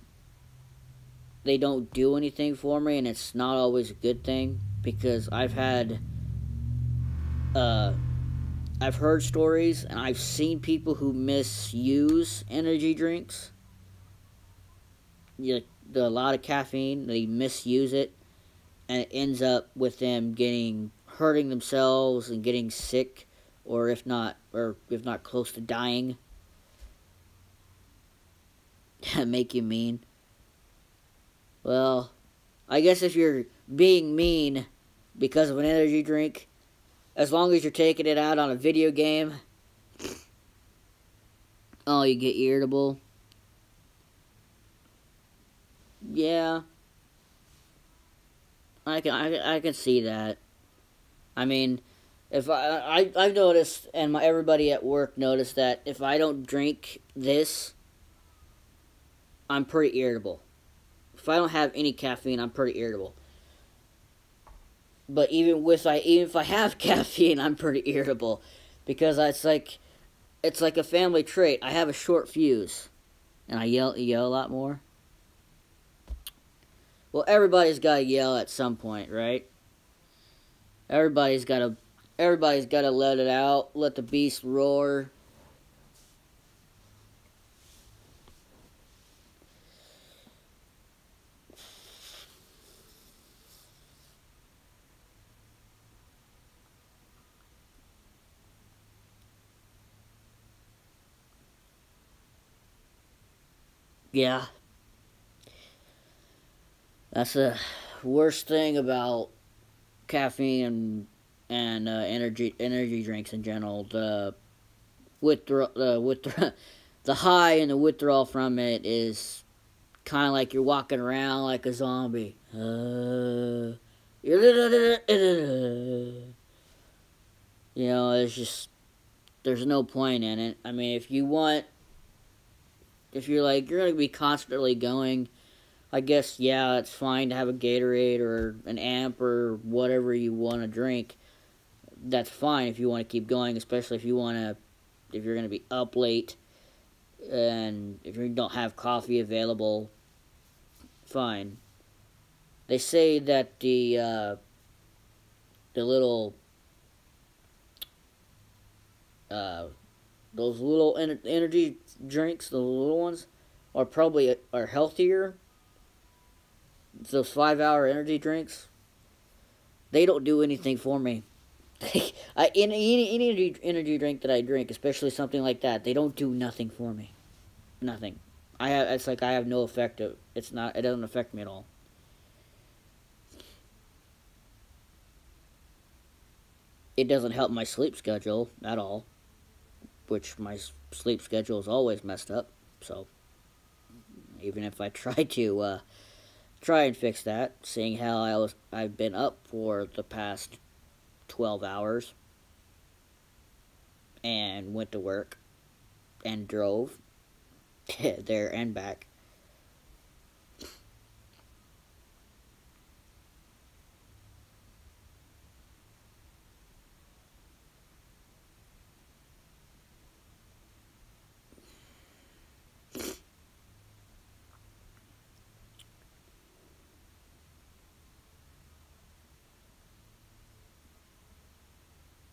they don't do anything for me, and it's not always a good thing, because I've heard stories and I've seen people who misuse energy drinks. A lot of caffeine, they misuse it, and it ends up with them hurting themselves and getting sick, or if not close to dying. Make you mean? Well, I guess if you're being mean because of an energy drink, as long as you're taking it out on a video game, oh, you get irritable. Yeah, I can see that. I mean, if I've noticed, and everybody at work noticed, that if I don't drink this, I'm pretty irritable. If I don't have any caffeine, I'm pretty irritable. But even if I have caffeine, I'm pretty irritable, because it's like a family trait. I have a short fuse, and I yell a lot more. Well, everybody's got to yell at some point, right? Everybody's got to let it out, let the beast roar. Yeah, that's the worst thing about caffeine and energy drinks in general. The withdrawal, the high and the withdrawal from it is kind of like you're walking around like a zombie. You know, it's just there's no point in it. I mean, if you're like you're gonna be constantly going, I guess yeah, it's fine to have a Gatorade or an Amp or whatever you want to drink. That's fine if you want to keep going, especially if you're gonna be up late and if you don't have coffee available. Fine. They say that the little uh, those little energy drinks, the little ones, are healthier. Those 5 hour energy drinks, they don't do anything for me. Any energy drink that I drink, especially something like that, they don't do nothing for me. Nothing. It's like I have no effect. It doesn't affect me at all. It doesn't help my sleep schedule at all, which my sleep schedule is always messed up. So even if I try and fix that, seeing how I've been up for the past 12 hours and went to work and drove there and back.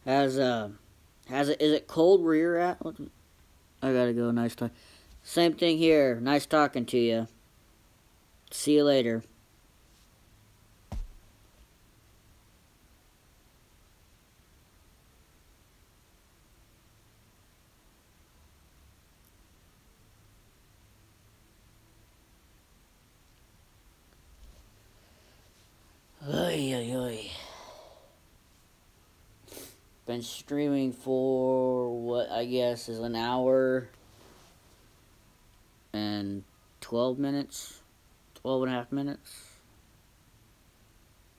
Has is it cold where you're at? I gotta go. Nice talk. Same thing here. Nice talking to you. See you later. Oy, oy, oy. Been streaming for what I guess is an hour and 12 minutes, 12 and a half minutes.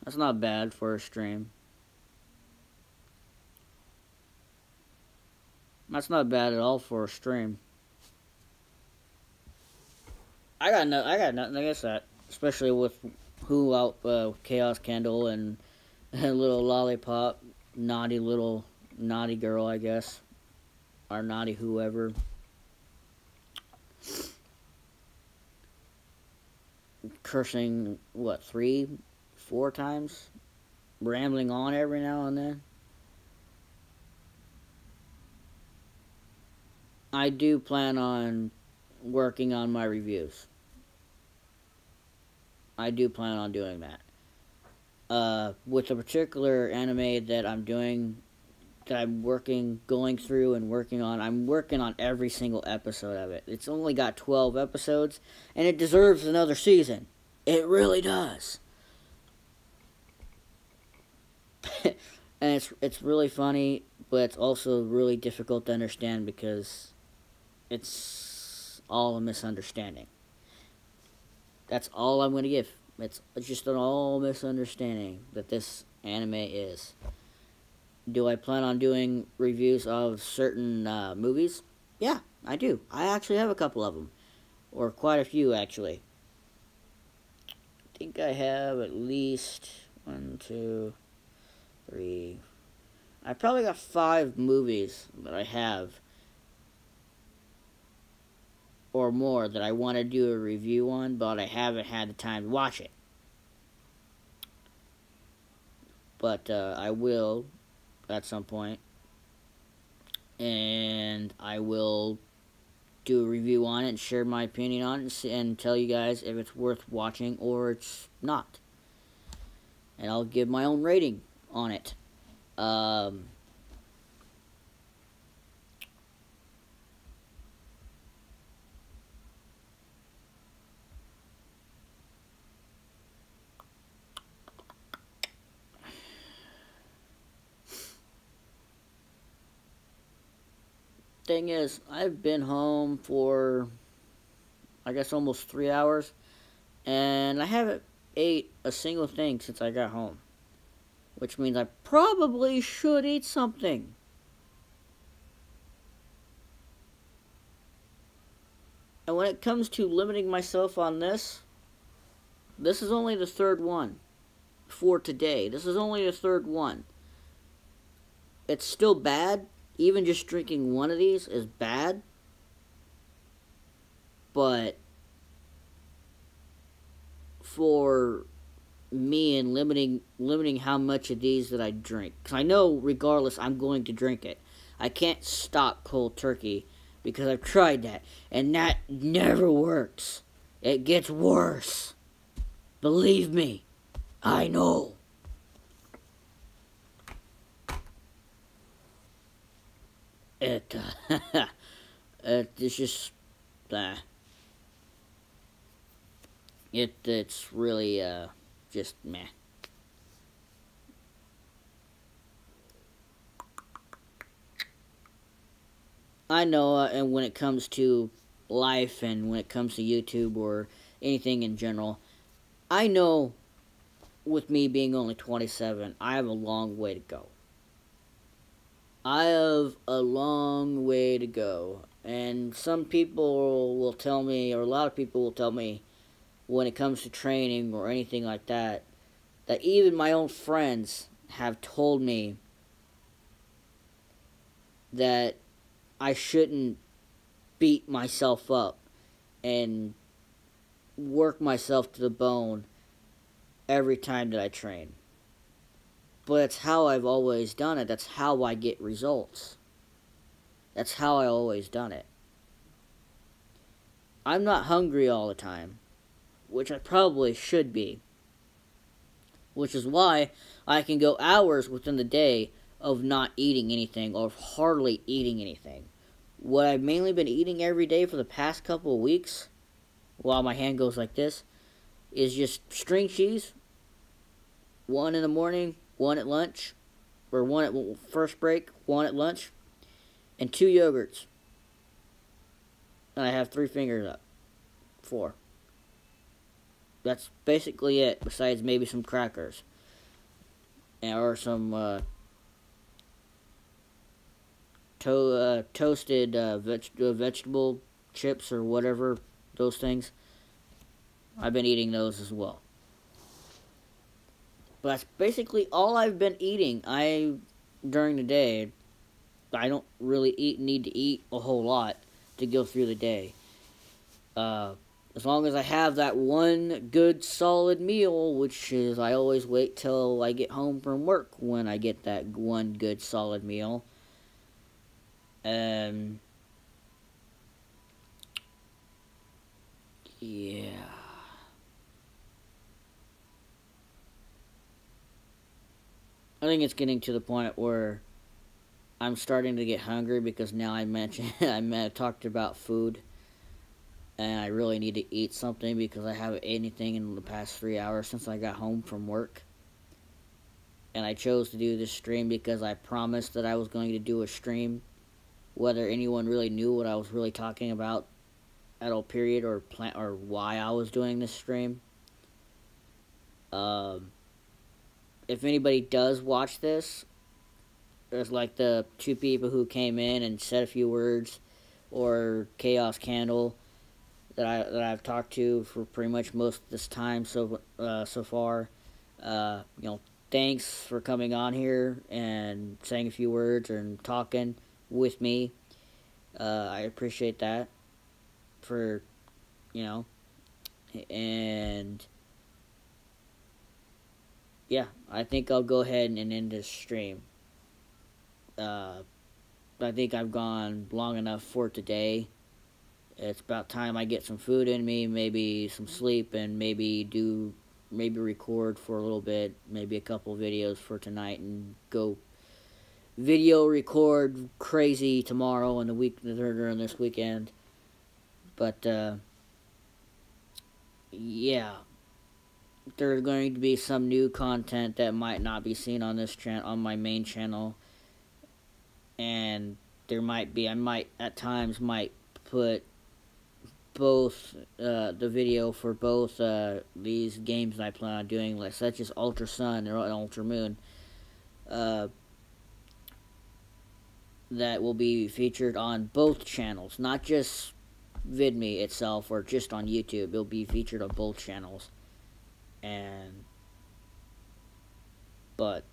That's not bad for a stream. That's not bad at all for a stream. I got nothing against that, especially with who out Chaos Candle and little lollipop, naughty girl, I guess, or naughty whoever. Cursing what 3, 4 times, rambling on every now and then. I do plan on working on my reviews. I do plan on doing that. With the particular anime that I'm doing, that I'm going through and working on, I'm working on every single episode of it. It's only got 12 episodes, and it deserves another season. It really does. And it's really funny, but it's also really difficult to understand because it's all a misunderstanding. That's all I'm going to give. It's just an all misunderstanding that this anime is. Do I plan on doing reviews of certain movies? Yeah, I do. I actually have a couple of them. Or quite a few, actually. I think I have at least 1, 2, 3. I probably got 5 movies that I have or more that I want to do a review on, but I haven't had the time to watch it. But I will at some point, and I will do a review on it and share my opinion on it and tell you guys if it's worth watching or it's not. And I'll give my own rating on it. thing is, I've been home for, I guess, almost 3 hours, and I haven't ate a single thing since I got home. Which means I probably should eat something. And when it comes to limiting myself on this is only the third one for today. This is only the third one. It's still bad. Even just drinking one of these is bad. But for me and limiting how much of these that I drink, because I know regardless I'm going to drink it. I can't stop cold turkey because I've tried that, and that never works. It gets worse. Believe me, I know. It's just, it's really, just meh. I know, and when it comes to life and when it comes to YouTube or anything in general, I know with me being only 27, I have a long way to go. I have a long way to go. And some people will tell me, or a lot of people will tell me, when it comes to training or anything like that, that even my own friends have told me that I shouldn't beat myself up and work myself to the bone every time that I train. But it's how I've always done it. That's how I get results. That's how I always done it. I'm not hungry all the time, which I probably should be. Which is why I can go hours within the day of not eating anything or hardly eating anything. What I've mainly been eating every day for the past couple of weeks, while my hand goes like this, is just string cheese. 1 in the morning, 1 at lunch, or 1 at first break, 1 at lunch, and 2 yogurts. And I have 3 fingers up. 4. That's basically it, besides maybe some crackers. Or some toasted vegetable chips or whatever, those things. I've been eating those as well. But that's basically all I've been eating. During the day, I don't really need to eat a whole lot to go through the day. As long as I have that one good solid meal, which is I always wait till I get home from work when I get that one good solid meal. Yeah. I think it's getting to the point where I'm starting to get hungry because now I talked about food. And I really need to eat something because I haven't ate anything in the past 3 hours since I got home from work. And I chose to do this stream because I promised that I was going to do a stream. Whether anyone really knew what I was really talking about at all period or why I was doing this stream. If anybody does watch this, there's like the 2 people who came in and said a few words, or Chaos Candle, that I've talked to for pretty much most of this time so far. Thanks for coming on here and saying a few words and talking with me. I appreciate that. And yeah, I think I'll go ahead and end this stream. I think I've gone long enough for today. It's about time I get some food in me, maybe some sleep, and maybe record for a little bit, maybe a couple videos for tonight, and go video record crazy tomorrow and during this weekend. But yeah, there's going to be some new content that might not be seen on this channel, on my main channel, and there might be, I might at times might put both the video for both these games I plan on doing, like such as Ultra Sun or Ultra Moon, that will be featured on both channels, not just VidMe itself or just on YouTube. It'll be featured on both channels. And but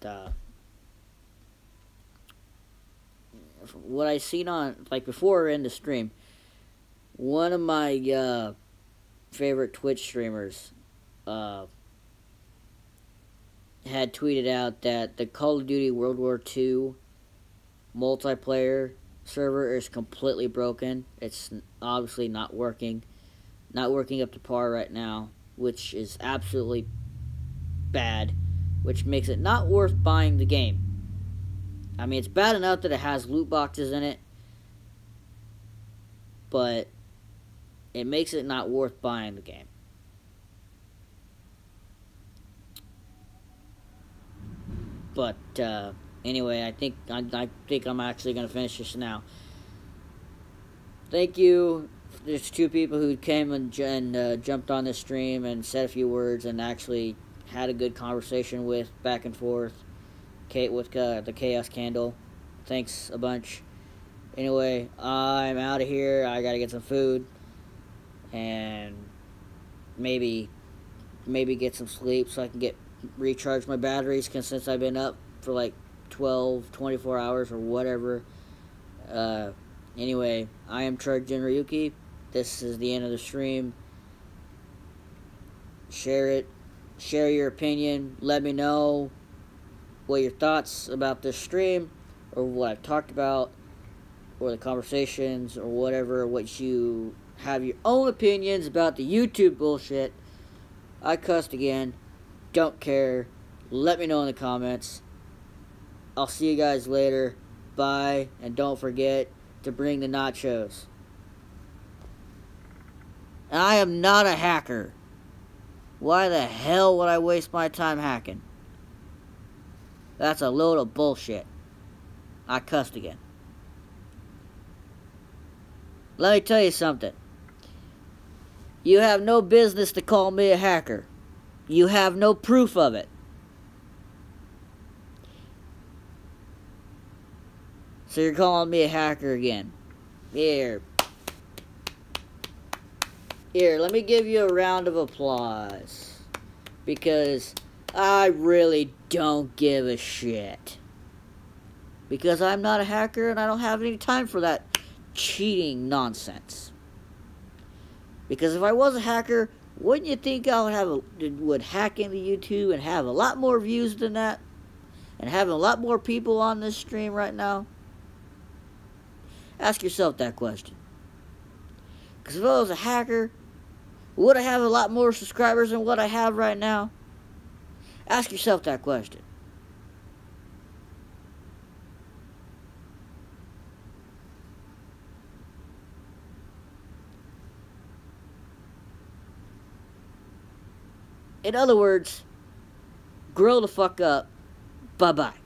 what I seen on, like, before in the stream, one of my favorite Twitch streamers had tweeted out that the Call of Duty World War II multiplayer server is completely broken. It's obviously not working up to par right now, which is absolutely bad, which makes it not worth buying the game. I mean, it's bad enough that it has loot boxes in it, but it makes it not worth buying the game. But anyway, I think I'm actually going to finish this now. Thank you. There's two people who came and jumped on this stream and said a few words and actually had a good conversation with, back and forth. Kate with the Chaos Candle. Thanks a bunch. Anyway, I'm out of here. I gotta get some food and maybe get some sleep so I can recharge my batteries, cause since I've been up for like 24 hours or whatever. Anyway, I am Charged-In Ryuki. This is the end of the stream. Share it. Share your opinion. Let me know what your thoughts about this stream, or what I've talked about, or the conversations, or whatever, what you have your own opinions about the YouTube bullshit. I cussed again. Don't care. Let me know in the comments. I'll see you guys later. Bye. And don't forget to bring the nachos. I am not a hacker. Why the hell would I waste my time hacking? That's a load of bullshit. I cussed again. Let me tell you something. You have no business to call me a hacker. You have no proof of it. So you're calling me a hacker again. Here, let me give you a round of applause. Because I really don't give a shit. Because I'm not a hacker and I don't have any time for that cheating nonsense. Because if I was a hacker, wouldn't you think I would hack into YouTube and have a lot more views than that? And having a lot more people on this stream right now? Ask yourself that question. Because if I was a hacker, would I have a lot more subscribers than what I have right now? Ask yourself that question. In other words, grow the fuck up. Bye-bye.